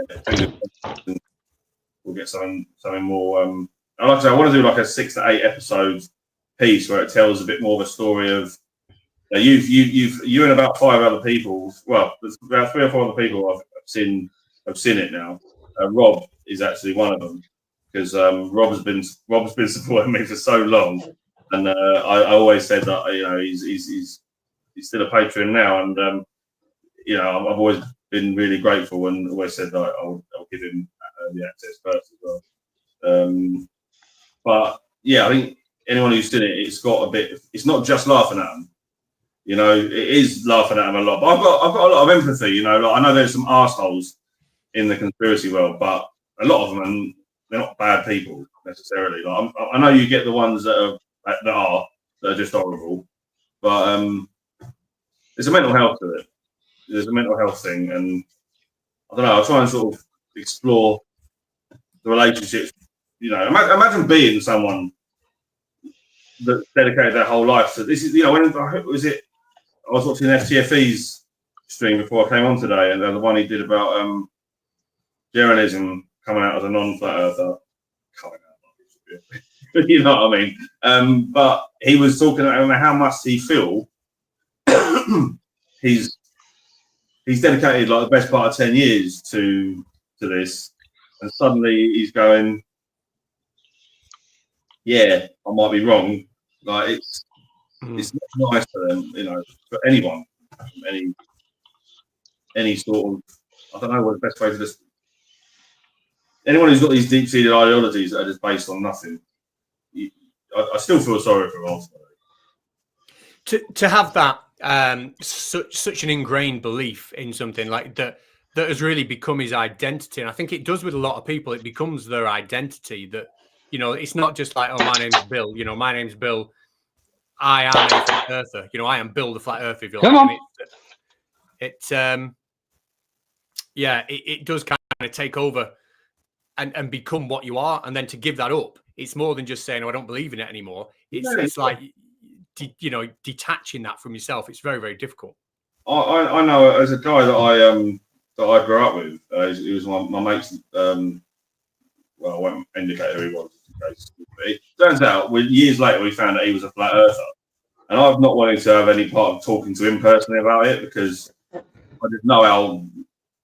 we'll get something more. And like I said, I want to do like a 6 to 8 episodes piece where it tells a bit more of a story of you and about 5 other people. Well, there's about 3 or 4 other people I've seen it now. Rob is actually one of them because Rob's been supporting me for so long, and I always said that he's still a patron now, and I've always been really grateful and always said that I'll give him the access first as well. But yeah, I think anyone who's seen it, it's got a bit. It's not just laughing at them. It is laughing at them a lot. But I've got a lot of empathy. Like I know there's some arseholes in the conspiracy world, but a lot of them, they're not bad people necessarily. Like I know you get the ones that are just horrible, but there's a mental health to it. There's a mental health thing, and I don't know. I'll try and sort of explore the relationships. Imagine being someone that dedicated their whole life to this. When was it? I was watching FTFE's stream before I came on today, and the one he did about journalism coming out as a non-flat earther. Coming out, you know what I mean? But he was talking about how much he feel he's dedicated like the best part of 10 years to this, and suddenly he's going, yeah, I might be wrong. Like it's not nice for them, for anyone, any sort of, I don't know what the best way to just, anyone who's got these deep-seated ideologies that are just based on nothing. I still feel sorry for them ultimately. To have that such an ingrained belief in something like that has really become his identity, and I think it does with a lot of people. It becomes their identity. That it's not just like, oh, my name's Bill. My name's Bill. I am a flat earther. I am Bill the flat earther. If you like. It does kind of take over and become what you are, and then to give that up it's more than just saying, "Oh, I don't believe in it anymore." It's Yeah, it's like detaching that from yourself. It's very, very difficult. I know as a guy that I grew up with. He was my mate's. Well, I won't indicate who he was. But it turns out, years later, we found that he was a flat earther, and I've not wanted to have any part of talking to him personally about it because I just know how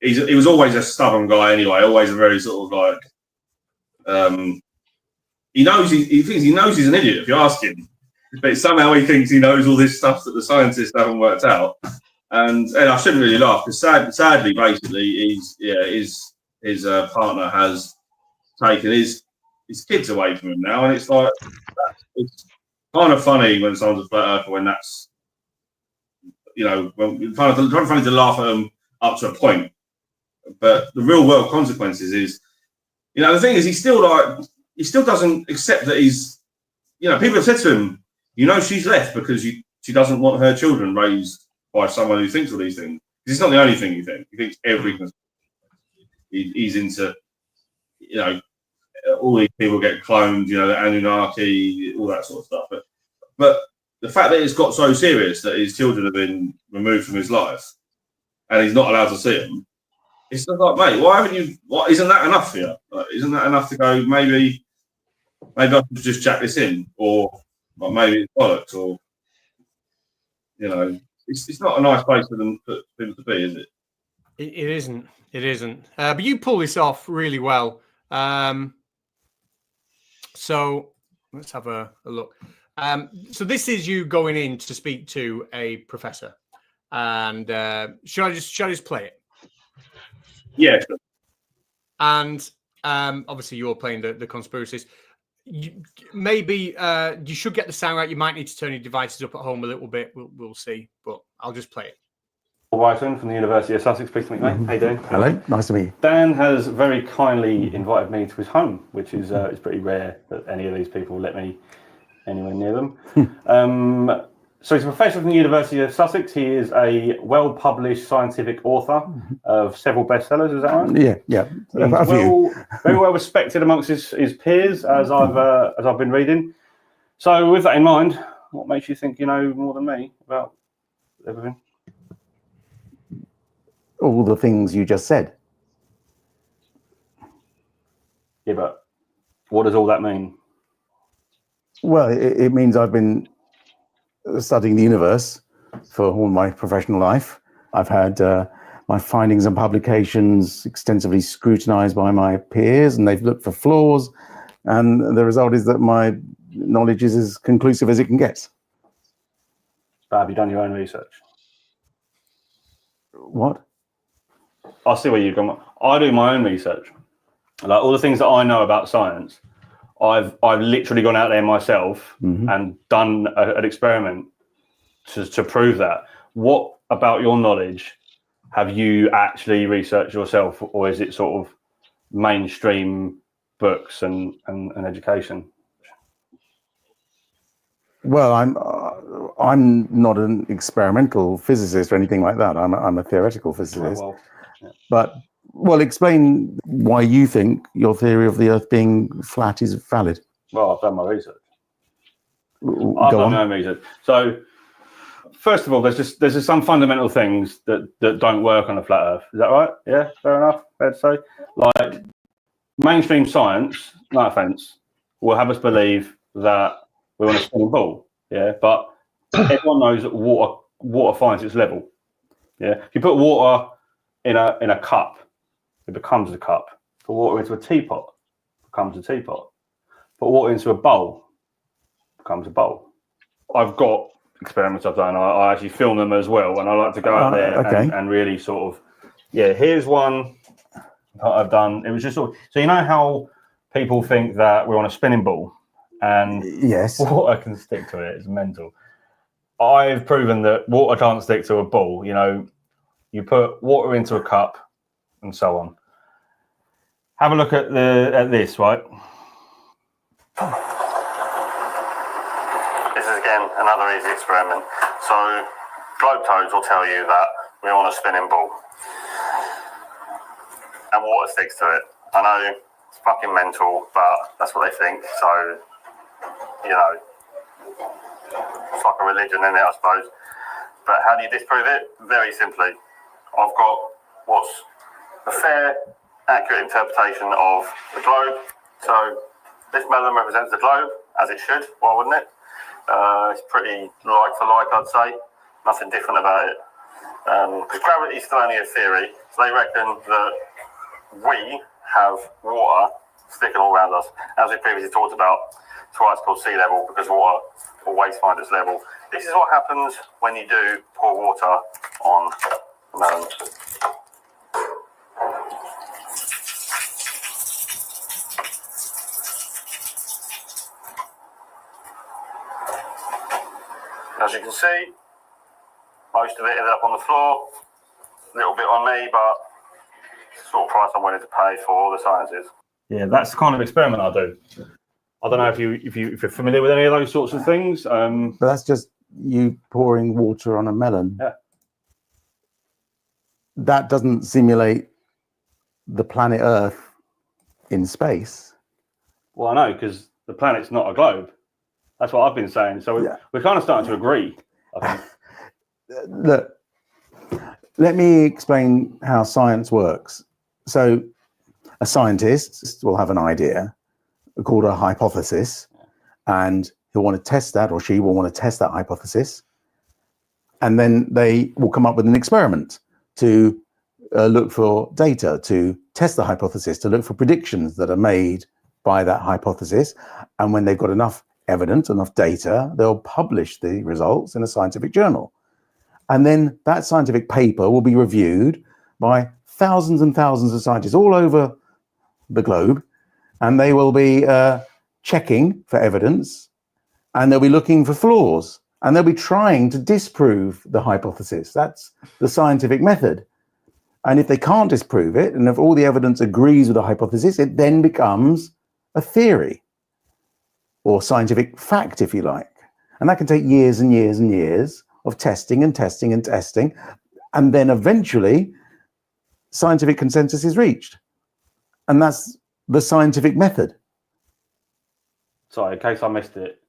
he was always a stubborn guy anyway. Always a very sort of like he knows he thinks he knows he's an idiot if you ask him, but somehow he thinks he knows all this stuff that the scientists haven't worked out. And I shouldn't really laugh because sadly, basically, his partner has taken his kids away from him now, and it's like it's kind of funny when someone's a flat earther when that's when kind of funny to laugh at them up to a point, but the real world consequences is the thing is he still doesn't accept that he's people have said to him she's left because she doesn't want her children raised by someone who thinks all these things. It's not the only thing he thinks everything. He's into all these people get cloned, the Anunnaki, all that sort of stuff. But the fact that it's got so serious that his children have been removed from his life and he's not allowed to see them, it's just like, mate, why haven't you? What isn't that enough for you? Like, isn't that enough to go? Maybe I should just jack this in, or maybe it's bollocks, or it's not a nice place for people to be, is it? It isn't. It isn't. But you pull this off really well. So let's have a look. So this is you going in to speak to a professor, and should I just play it? Yeah. Sure. And obviously you're playing the conspiracist. Maybe you should get the sound right. You might need to turn your devices up at home a little bit. We'll see, but I'll just play it. Paul Whiten from the University of Sussex. Pleased to meet you, mate. How you doing? Hello, nice to meet you. Dan has very kindly invited me to his home, which is it's pretty rare that any of these people let me anywhere near them. So he's a professor from the University of Sussex. He is a well-published scientific author of several bestsellers. Is that right? Yeah. Very well respected amongst his peers, as I've been reading. So with that in mind, what makes you think you know more than me about everything? All the things you just said. Yeah, but what does all that mean? Well, it means I've been studying the universe for all my professional life. I've had my findings and publications extensively scrutinized by my peers, and they've looked for flaws, and the result is that my knowledge is as conclusive as it can get. But have you done your own research? What? I see where you've gone. I do my own research. Like all the things that I know about science, I've literally gone out there myself and done an experiment to prove that. What about your knowledge have you actually researched yourself, or is it sort of mainstream books and education? Well, I'm not an experimental physicist or anything like that. I'm a theoretical physicist. But explain why you think your theory of the Earth being flat is valid. Well, I've done my research. I've done my own research. So, first of all, there's just some fundamental things that don't work on a flat Earth. Is that right? Yeah, fair enough. Fair to say. Like mainstream science, no offense, will have us believe that we're on a spinning ball. Yeah, but everyone knows that water finds its level. Yeah, if you put water in a cup, it becomes a cup. Put water into a teapot, it becomes a teapot. Put water into a bowl, it becomes a bowl. I've got experiments I've done. I actually film them as well, and I like to go out there and really sort of, here's one that I've done. It was just sort of, so you know how people think that we're on a spinning ball and yes, water can stick to it. It's mental. I've proven that water can't stick to a ball. You put water into a cup and so on. Have a look at this, right? This is again another easy experiment. So globe toads will tell you that we're on a spinning ball and water sticks to it. I know It's fucking mental, but that's what they think. So, you know, it's like a religion, isn't it, I suppose. But how do you disprove it? Very simply. I've got what's a fair, accurate interpretation of the globe. So this melon represents the globe, as it should. Why wouldn't it? It's pretty like for like, I'd say. Nothing different about it. Because gravity is still only a theory. So they reckon that we have water sticking all around us. As we previously talked about, that's why it's called sea level, because water always finds its level. This is what happens when you do pour water on melons. As you can see, most of it ended up on the floor, a little bit on me, but it's the sort of price I'm willing to pay for all the sciences. Yeah, that's the kind of experiment I do. I don't know if you're familiar with any of those sorts of things. But that's just you pouring water on a melon. Yeah. That doesn't simulate the planet Earth in space. Well, I know, because the planet's not a globe. That's what I've been saying. So we're kind of starting to agree, I think. Look, let me explain how science works. So a scientist will have an idea called a hypothesis, and he'll want to test that, or she will want to test that hypothesis. And then they will come up with an experiment to look for data, to test the hypothesis, to look for predictions that are made by that hypothesis. And when they've got enough evidence, enough data, they'll publish the results in a scientific journal. And then that scientific paper will be reviewed by thousands and thousands of scientists all over the globe. And they will be checking for evidence, and they'll be looking for flaws, and they'll be trying to disprove the hypothesis. That's the scientific method. And if they can't disprove it, and if all the evidence agrees with the hypothesis, it then becomes a theory or scientific fact, if you like. And that can take years and years and years of testing and testing and testing. And then eventually scientific consensus is reached. And that's the scientific method. Sorry, in case I missed it,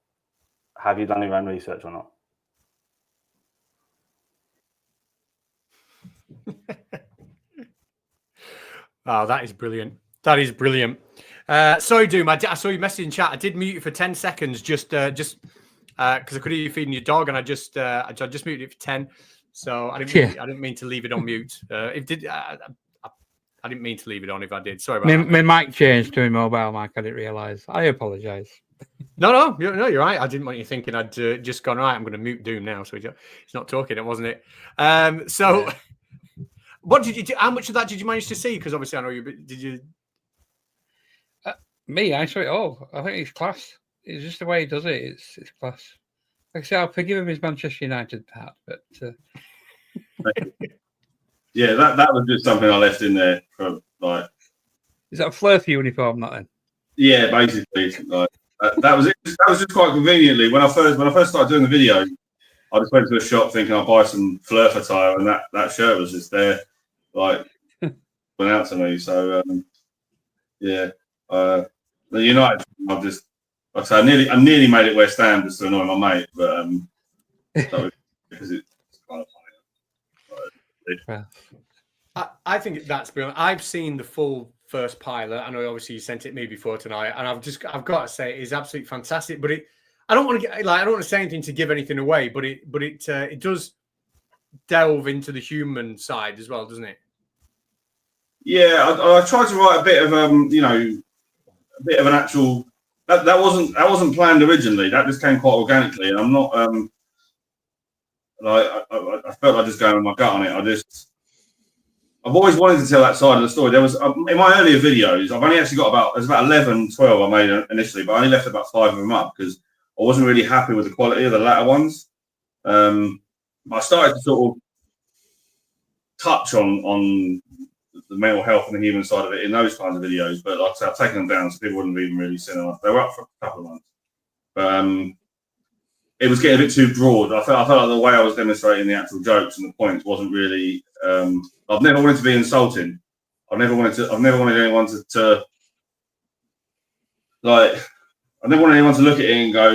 have you done your own research or not? Oh, that is brilliant. That is brilliant. Sorry, Doom. I saw your message in chat. I did mute you for 10 seconds just because I could hear you feeding your dog, and I just muted it for 10. So I didn't mean to leave it on mute. I didn't mean to leave it on if I did. Sorry about that. My mic changed to a mobile mic. I didn't realise. I apologise. No, you're right. I didn't want you thinking I'd just gone, right, I'm going to mute Doom now. So he's not talking, wasn't it? What did you do? How much of that did you manage to see? Because obviously I know did you? Me, I saw it all. I think it's class. It's just the way he does it. It's class. Like I say, I'll forgive him his Manchester United hat, but yeah, that was just something I left in there for like. Is that a Flurf uniform? Not then. Yeah, basically, like that was it. That was just quite conveniently when I first started doing the video. I just went to a shop thinking I'll buy some Flurf attire, and that shirt was just there, like went out to me. So the United, I've just, like I say, I nearly made it West Ham just to annoy my mate, but because it's kind of funny. I think that's brilliant. I've seen the full first pilot. I know obviously you sent it me before tonight, and I've got to say it is absolutely fantastic. But I don't want to say anything to give anything away, but it does delve into the human side as well, doesn't it? Yeah, I tried to write a bit of a bit of an actual that wasn't planned originally. That just came quite organically, and I'm not I felt like just going with my gut on it. I've always wanted to tell that side of the story. There was in my earlier videos, I've only actually got there's about 11, 12 I made initially, but I only left about 5 of them up because I wasn't really happy with the quality of the latter ones. I started to sort of touch on the mental health and the human side of it in those kinds of videos, but like I said, I've taken them down so people wouldn't have even really seen them. They were up for a couple of months, but it was getting a bit too broad. I felt like the way I was demonstrating the actual jokes and the points wasn't really. I've never wanted to be insulting. I've never wanted anyone to like, I never want anyone to look at it and go,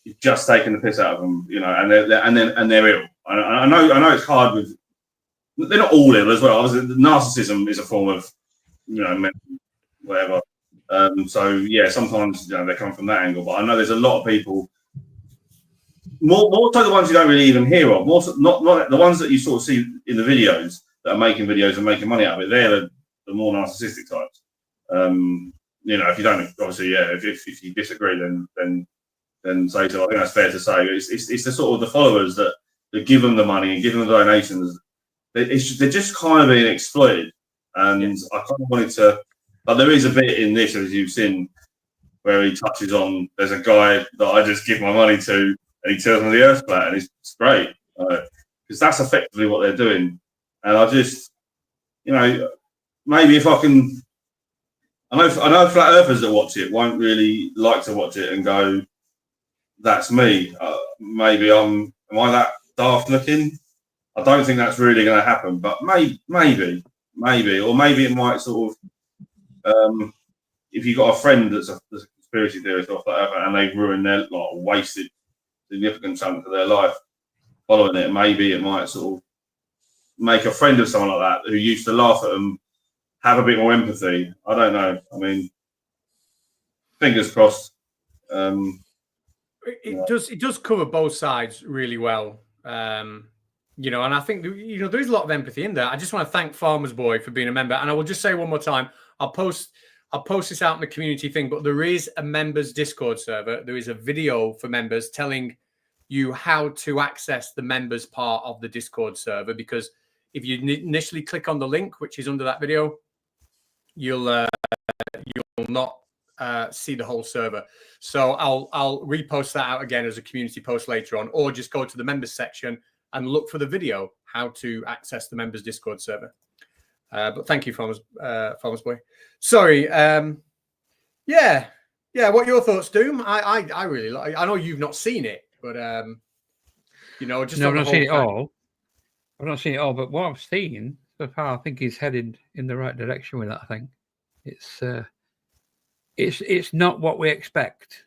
"You've just taken the piss out of them," you know, and they're ill. I know it's hard with. They're not all ill as well. Obviously, narcissism is a form of, you know, mental, whatever. So yeah, sometimes they come from that angle. But I know there's a lot of people, more so the ones you don't really even hear of, more so, not the ones that you sort of see in the videos that are making videos and making money out of it. They're the more narcissistic types. You know, if you don't, obviously, yeah, if you disagree, then say so. I think that's fair to say. It's the sort of the followers that give them the money and give them the donations. They're just kind of being exploited, and I kind of wanted to. But there is a bit in this, as you've seen, where he touches on. There's a guy that I just give my money to, and he tells me the Earth's flat, and it's great because that's effectively what they're doing. And I just, you know, maybe if I can. I know flat earthers that watch it won't really like to watch it and go, "That's me." Maybe am I that daft looking? I don't think that's really going to happen, but maybe, or maybe it might sort of. If you've got a friend that's a conspiracy theorist or whatever, and they've ruined their wasted significant chunk of their life following it, maybe it might sort of make a friend of someone like that who used to laugh at them have a bit more empathy. I don't know. I mean, fingers crossed. It does cover both sides really well. You know, and I think, you know, there's a lot of empathy in there. I just want to thank Farmer's Boy for being a member. And I will just say one more time, I'll post this out in the community thing, but there is a members Discord server. There is a video for members telling you how to access the members part of the Discord server, because if you initially click on the link, which is under that video, you'll not see the whole server. So I'll repost that out again as a community post later on, or just go to the members section and look for the video how to access the members Discord server. But thank you, Farmers Boy. Sorry. Yeah. What are your thoughts, Doom? I really like. I know you've not seen it, but you know, just I've not seen it all. I've not seen it all, but what I've seen so far, I think he's headed in the right direction with that. I think it's not what we expect,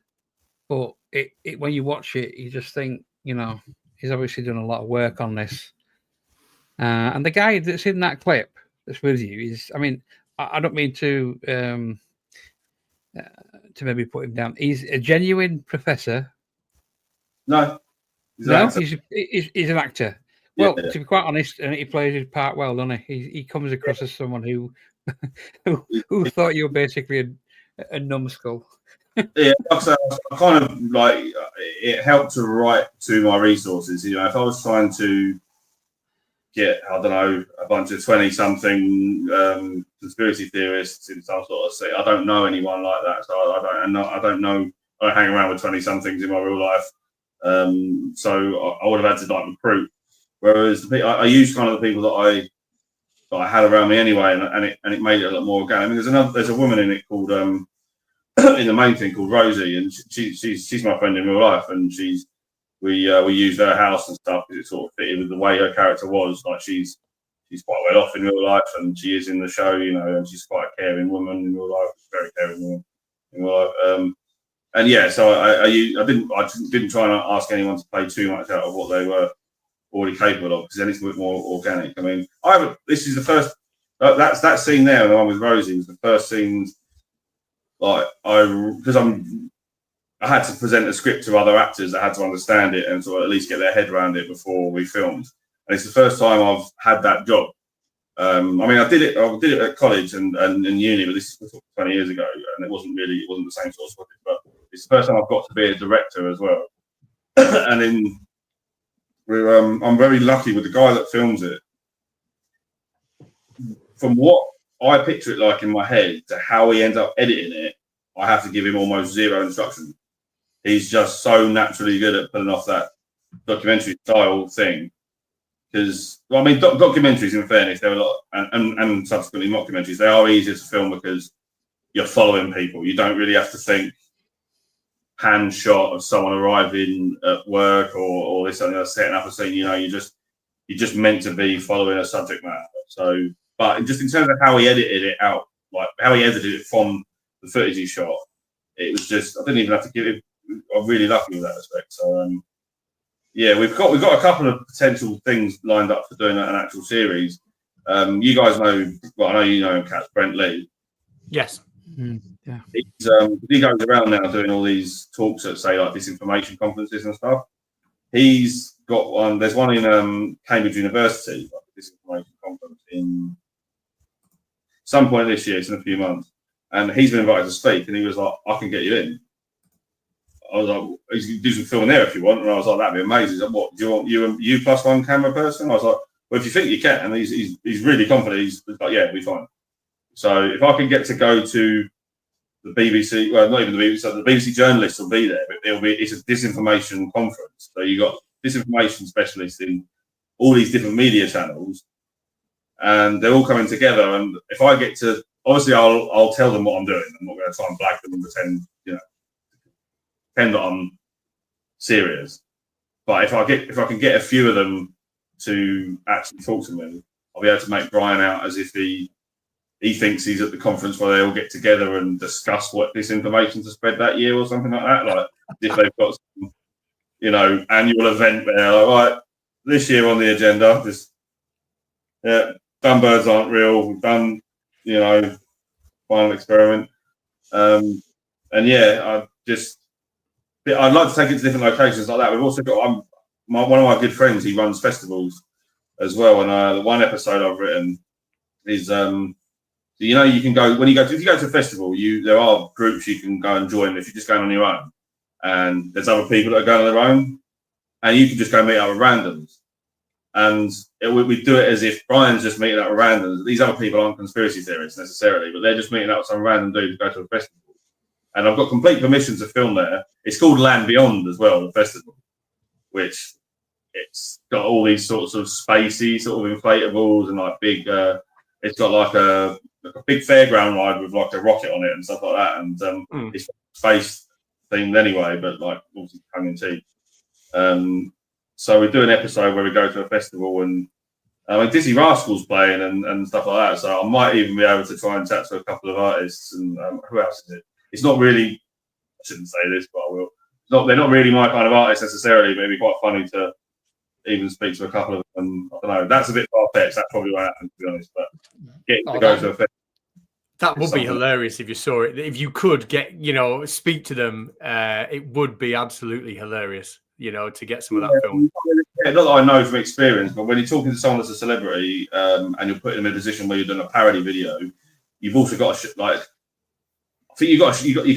but it when you watch it, you just think, you know, he's obviously done a lot of work on this. And the guy that's in that clip that's with you is, I mean, I don't mean to maybe put him down. He's a genuine professor. No, he's an actor. Well, to be quite honest, and he plays his part well, doesn't he? He comes across as someone who thought you were basically a numbskull. Yeah, I kind of like it helped to write to my resources. You know, if I was trying to get, I don't know, a bunch of 20-something conspiracy theorists in some sort of city, I don't know anyone like that, so I don't hang around with 20-somethings in my real life. So I would have had to like recruit. Whereas I used kind of the people that I had around me anyway, and it made it a lot more organic. I mean, there's a woman in it called in the main thing called Rosie, and she's my friend in real life, and we used her house and stuff because it sort of fitted with the way her character was. Like she's quite well off in real life, and she is in the show, you know, and she's quite a caring woman in real life, very caring woman in real life. And yeah, so I didn't try and ask anyone to play too much out of what they were already capable of, because then it's a bit more organic. I mean, this is the first. That's that scene there, the one with Rosie, was the first scene. Like I had to present a script to other actors that had to understand it and sort of at least get their head around it before we filmed. And it's the first time I've had that job. I mean, I did it at college and uni, but this was 20 years ago, and it wasn't the same sort of project. But it's the first time I've got to be a director as well. And I'm very lucky with the guy that films it. From what I picture it like in my head to how he ends up editing it, I have to give him almost zero instruction. He's just so naturally good at pulling off that documentary style thing. Because, well, I mean, documentaries, in fairness, they're a lot, and subsequently mockumentaries, they are easier to film because you're following people. You don't really have to think hand shot of someone arriving at work or this something setting up a scene. You know, you're just meant to be following a subject matter. So, but just in terms of how he edited it out, like how he edited it from the footage he shot, it was just, I didn't even have to give it. I'm really lucky with that respect. So yeah, we've got a couple of potential things lined up for doing an actual series. You guys know, well, I know you know him, Cat, Brent Lee. Yes. Yeah. He goes around now doing all these talks at, say, like disinformation conferences and stuff. He's got one. There's one in Cambridge University, like a disinformation conference in some point this year. It's in a few months, and he's been invited to speak. And he was like, "I can get you in." I was like, "You can do some filming there if you want." And I was like, "That'd be amazing." He's like, "What do you want? You plus one camera person?" I was like, "Well, if you think you can," and he's really confident. He's like, "Yeah, we'll be fine." So if I can get to go to the BBC, well, not even the BBC, so the BBC journalists will be there, but it's a disinformation conference. So you got disinformation specialists in all these different media channels, and they're all coming together. And if I get to, obviously, I'll tell them what I'm doing. I'm not going to try and blag them and pretend that I'm serious. But if I can get a few of them to actually talk to me, I'll be able to make Brian out as if he thinks he's at the conference where they all get together and discuss what disinformation to spread that year or something like that. Like if they've got some, annual event where they're like, right, this year on the agenda, done birds aren't real, we've done, final experiment. And yeah, I'd like to take it to different locations like that. We've also got one of my good friends, he runs festivals as well. And the one episode I've written is you can go if you go to a festival, there are groups you can go and join if you're just going on your own, and there's other people that are going on their own, and you can just go meet up with randoms, and we do it as if Brian's just meeting up with randoms. These other people aren't conspiracy theorists necessarily, but they're just meeting up with some random dude to go to a festival, and I've got complete permission to film there. It's called Land Beyond as well, the festival, which it's got all these sorts of spacey sort of inflatables and like big. It's got like a big fairground ride with like a rocket on it and stuff like that, and it's space themed anyway, but like obviously tongue in cheek. So we do an episode where we go to a festival, and Dizzy Rascal's playing and stuff like that. So I might even be able to try and chat to a couple of artists. And who else is it? It's not really. I shouldn't say this, but I will. They're not really my kind of artists necessarily, but it'd be quite funny to even speak to a couple of them. I don't know. That's a bit far-fetched. That's probably what happened, to be honest. But getting to go to a festival. That would be hilarious if you saw it. If you could speak to them, it would be absolutely hilarious, to get some of that film. Yeah, not that I know from experience, but when you're talking to someone that's a celebrity and you're putting them in a position where you're doing a parody video, you've also got to, I think you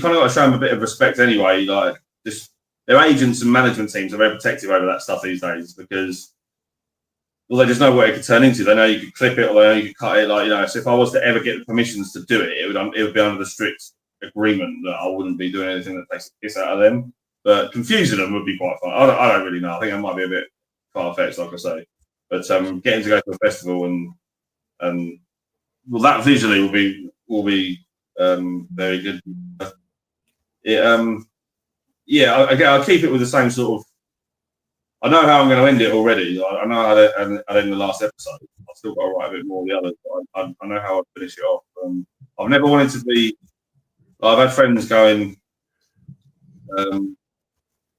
kind of got to show them a bit of respect anyway. Like, just their agents and management teams are very protective over that stuff these days because, well, they just know what it could turn into. They know you could clip it or they know you could cut it. So if I was to ever get the permissions to do it, it would be under the strict agreement that I wouldn't be doing anything that takes the piss out of them. But confusing them would be quite fun. I don't really know. I think it might be a bit far-fetched, like I say. But getting to go to a festival and well, that visually will be very good. I'll keep it with the same sort of. I know how I'm going to end it already. I know how to end the last episode. I've still got to write a bit more of the others, but I know how I'd finish it off. I've never wanted to be. I've had friends going,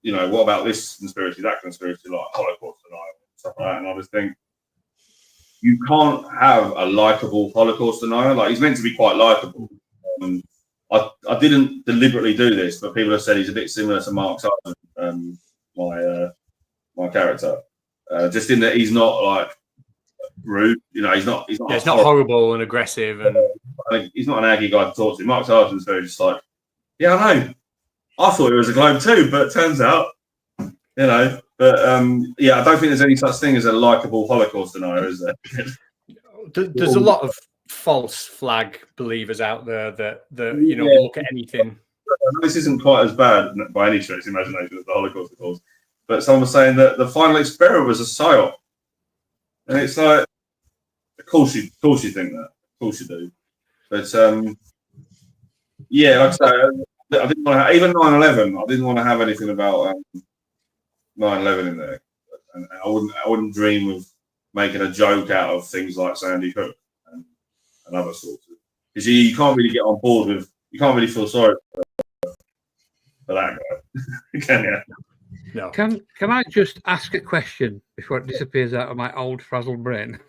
what about this conspiracy, that conspiracy, like Holocaust denial, stuff like that. And I just think you can't have a likable Holocaust denier. Like, he's meant to be quite likable. I didn't deliberately do this, but people have said he's a bit similar to Mark Simon, my character, just in that he's not like rude. He's not. It's not horrible and aggressive, and he's not an aggy guy to talk to. Mark Sargent's very just like, yeah, I know. I thought it was a globe too, but it turns out, But I don't think there's any such thing as a likable Holocaust denier, is there? There's a lot of false flag believers out there that look at anything. This isn't quite as bad by any stretch of imagination as the Holocaust, of course. But someone was saying that the final experiment was a psyop, and it's like, of course you think that, of course you do. But like I say, I didn't want to even 9/11. I didn't want to have anything about 9/11 in there, and I wouldn't dream of making a joke out of things like Sandy Hook and other sorts of, because you can't really get on board with you can't really feel sorry for that guy, can you? No. Can I just ask a question before it disappears out of my old frazzled brain?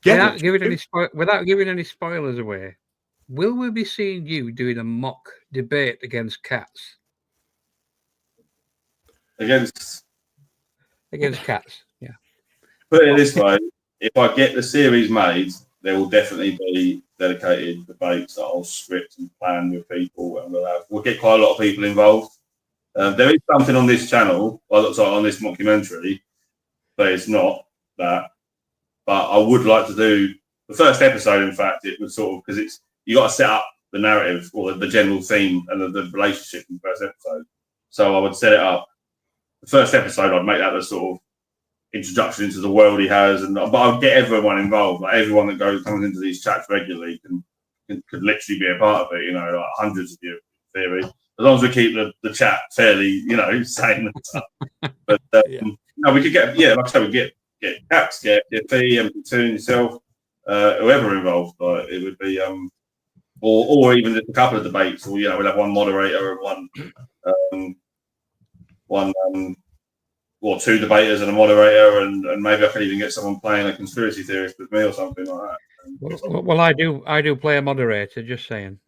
Yeah. Without giving any spoilers away, will we be seeing you doing a mock debate against cats? Against, Cats, yeah. put it this way, if I get the series made, there will definitely be dedicated debates that I'll script and plan with people, and we'll get quite a lot of people involved. There is something on this channel, on this mockumentary, but it's not that. But I would like to do the first episode. In fact, it was sort of because you got to set up the narrative or the general theme and the relationship in the first episode. So I would set it up. The first episode, I'd make that the sort of introduction into the world he has, but I'd get everyone involved. Like everyone that comes into these chats regularly could literally be a part of it. You know, like hundreds of you, in theory, as long as we keep the chat fairly, sane and stuff. But no, we could get like I said, we get Caps, get P, MP2, yourself, whoever involved. Like it would be or even just a couple of debates, or we'll have one moderator and one or two debaters and a moderator, and maybe I could even get someone playing a conspiracy theorist with me or something like that. Well, I do play a moderator. Just saying.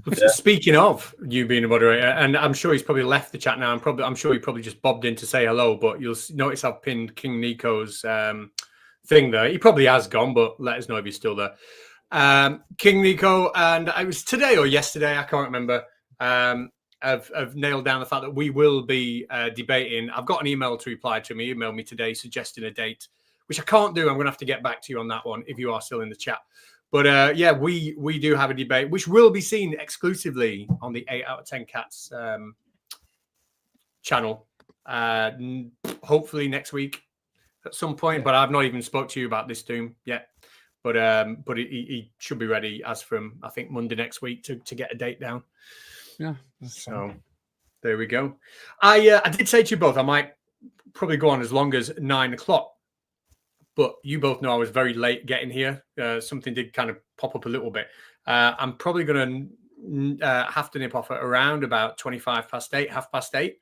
Yeah. Speaking of you being a moderator, and I'm sure he's probably left the chat now. I'm sure he probably just bobbed in to say hello. But you'll notice I've pinned King Nico's thing there. He probably has gone, but let us know if he's still there. King Nico, and it was today or yesterday, I can't remember. I've nailed down the fact that we will be debating. I've got an email to reply to him. He emailed me today suggesting a date, which I can't do. I'm going to have to get back to you on that one if you are still in the chat. But we do have a debate, which will be seen exclusively on the 8 out of 10 Cats channel. Hopefully next week at some point. But I've not even spoke to you about this Doom yet. But he should be ready as from, I think, Monday next week to get a date down. Yeah. So there we go. I did say to you both I might probably go on as long as 9 o'clock. But you both know I was very late getting here. Something did kind of pop up a little bit. I'm probably going to have to nip off at around about 25 past 8, 8:30,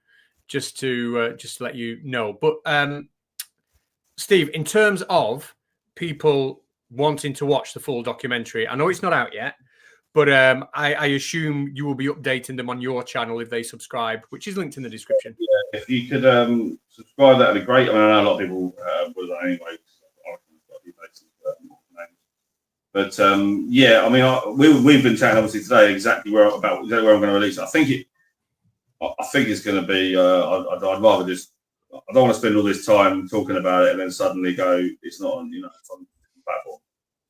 just to let you know. But Steve, in terms of people wanting to watch the full documentary, I know it's not out yet, but I assume you will be updating them on your channel if they subscribe, which is linked in the description. Yeah, if you could subscribe, that'd be great. I mean, I know a lot of people will anyway. But yeah, I mean, we've been chatting obviously today exactly where I'm going to release it. I think it's going to be. I'd rather just. I don't want to spend all this time talking about it and then suddenly go, it's not on, it's on a platform.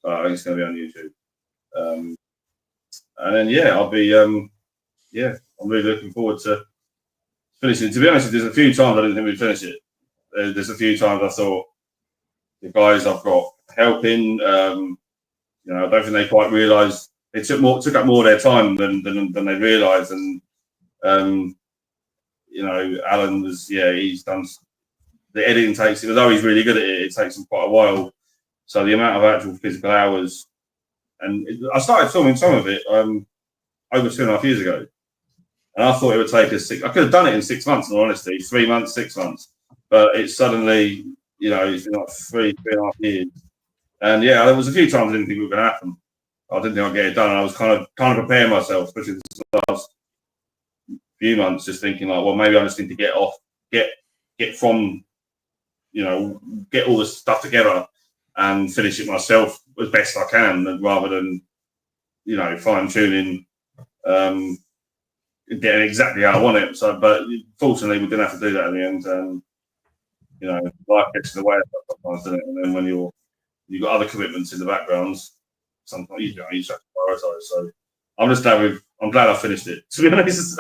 So I think it's going to be on YouTube. And then I'll be. I'm really looking forward to finishing it. To be honest, there's a few times I didn't think we'd finish it. There's a few times I thought the guys I've got helping. I don't think they quite realised it took up more of their time than they realised. And Alan was he's done the editing takes, although he's really good at it, it takes him quite a while. So the amount of actual physical hours, and I started filming some of it over 2.5 years ago, and I thought it would take us I could have done it in 6 months, in all honesty, 3 months, 6 months, but it's suddenly it's been like 3.5 years. And there was a few times I didn't think it was going to happen. I didn't think I'd get it done. And I was kind of preparing myself, especially this last few months, just thinking like, well, maybe I just need to get from, get all this stuff together and finish it myself as best I can, rather than, fine tuning, getting exactly how I want it. So, but fortunately, we didn't have to do that in the end. Life gets in the way of that sometimes, doesn't it? And then when you've got other commitments in the backgrounds, sometimes you just have to prioritise. So I'm just glad I finished it, to be honest.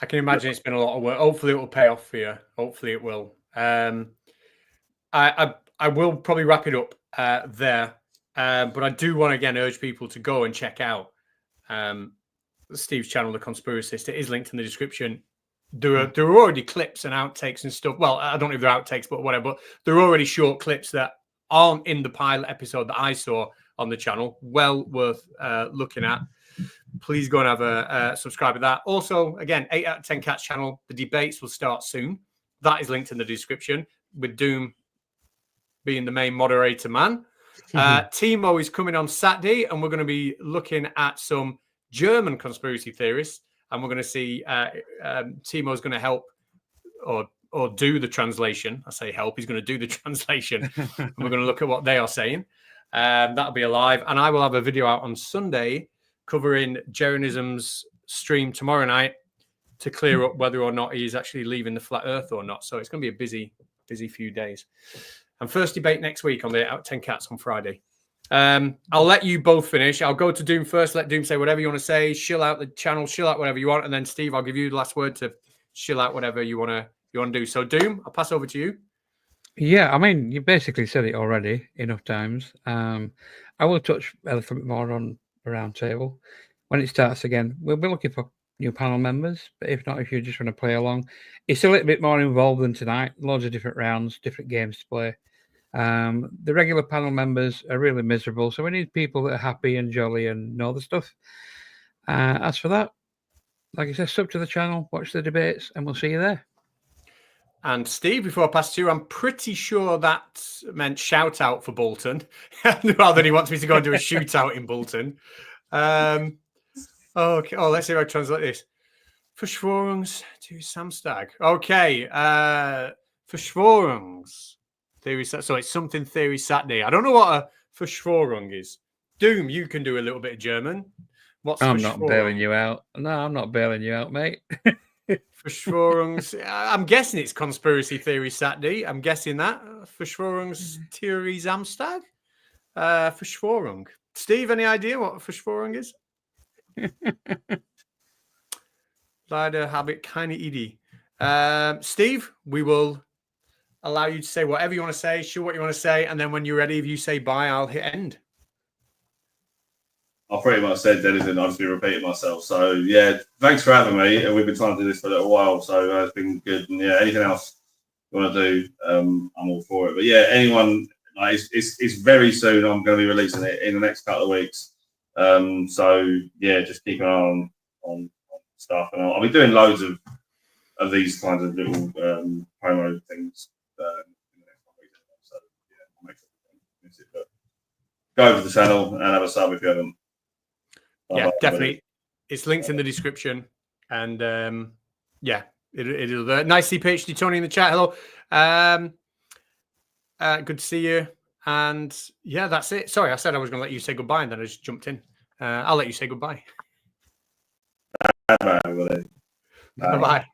I can imagine it's been a lot of work. Hopefully it will pay off for you. Hopefully it will. I will probably wrap it up there. But I do want to again urge people to go and check out Steve's channel, The Conspiracist. It is linked in the description. There are already clips and outtakes and stuff. Well, I don't know if they're outtakes, but whatever. But there are already short clips that aren't in the pilot episode that I saw on the channel. Well worth looking at. Please go and have a subscribe to that. Also, again, 8 out of 10 Cats channel. The debates will start soon. That is linked in the description, with Doom being the main moderator man. Timo is coming on Saturday, and we're going to be looking at some German conspiracy theorists, and we're going to see Timo's going to help or do the translation. I say help. He's going to do the translation, and we're going to look at what they are saying. That'll be alive, and I will have a video out on Sunday covering Jeranism's stream tomorrow night to clear up whether or not he's actually leaving the flat Earth or not. So it's going to be a busy few days. And first debate next week on the Out 10 Cats on Friday. I'll let you both finish. I'll go to Doom first. Let Doom say whatever you want to say. Shill out the channel. Shill out whatever you want. And then Steve, I'll give you the last word to shill out whatever you want to do. So Doom, I'll pass over to you. Yeah, I mean, you basically said it already enough times. I will touch a little bit more on the round table. When it starts again, we'll be looking for new panel members. But if not, if you just want to play along, it's a little bit more involved than tonight. Loads of different rounds, different games to play. The regular panel members are really miserable, so we need people that are happy and jolly and know the stuff. As for that, like I said, sub to the channel, watch the debates, and we'll see you there. And Steve, before I pass to you, I'm pretty sure that meant shout out for Bolton, rather than he wants me to go and do a shootout in Bolton. Okay. Oh, let's see if I translate this. Verschwörungs to Samstag. Okay. Verschwörungs theory. So it's something theory Saturday. I don't know what a Verschwörung is. Doom, you can do a little bit of German. What's I'm not bailing you out. No, I'm not bailing you out, mate. Verschwörungs. I'm guessing it's conspiracy theory Saturday. I'm guessing that. Verschwörungstheorie Samstag. Verschwörung. Steve, any idea what Verschwörung is? Leider habe ich keine Idee. Steve, we will allow you to say whatever you want to say, show what you want to say, and then when you're ready, if you say bye, I'll hit end. I've pretty much said anything. I'll just be repeating myself. So, yeah, thanks for having me. And we've been trying to do this for a little while, so it's been good. And, yeah, anything else you want to do, I'm all for it. But, yeah, anyone, like, it's very soon. I'm going to be releasing it in the next couple of weeks. So, yeah, just keep an eye on stuff. And I'll be doing loads of these kinds of little promo things in the next couple of weeks. So, yeah, I'll make sure you miss it. But go over to the channel and have a sub if you haven't. Yeah, definitely. It's linked in the description. And yeah, it'll nice to see PhD Tony in the chat. Hello. Good to see you. And yeah, that's it. Sorry, I said I was going to let you say goodbye and then I just jumped in. I'll let you say goodbye. Bye, everybody. Bye-bye.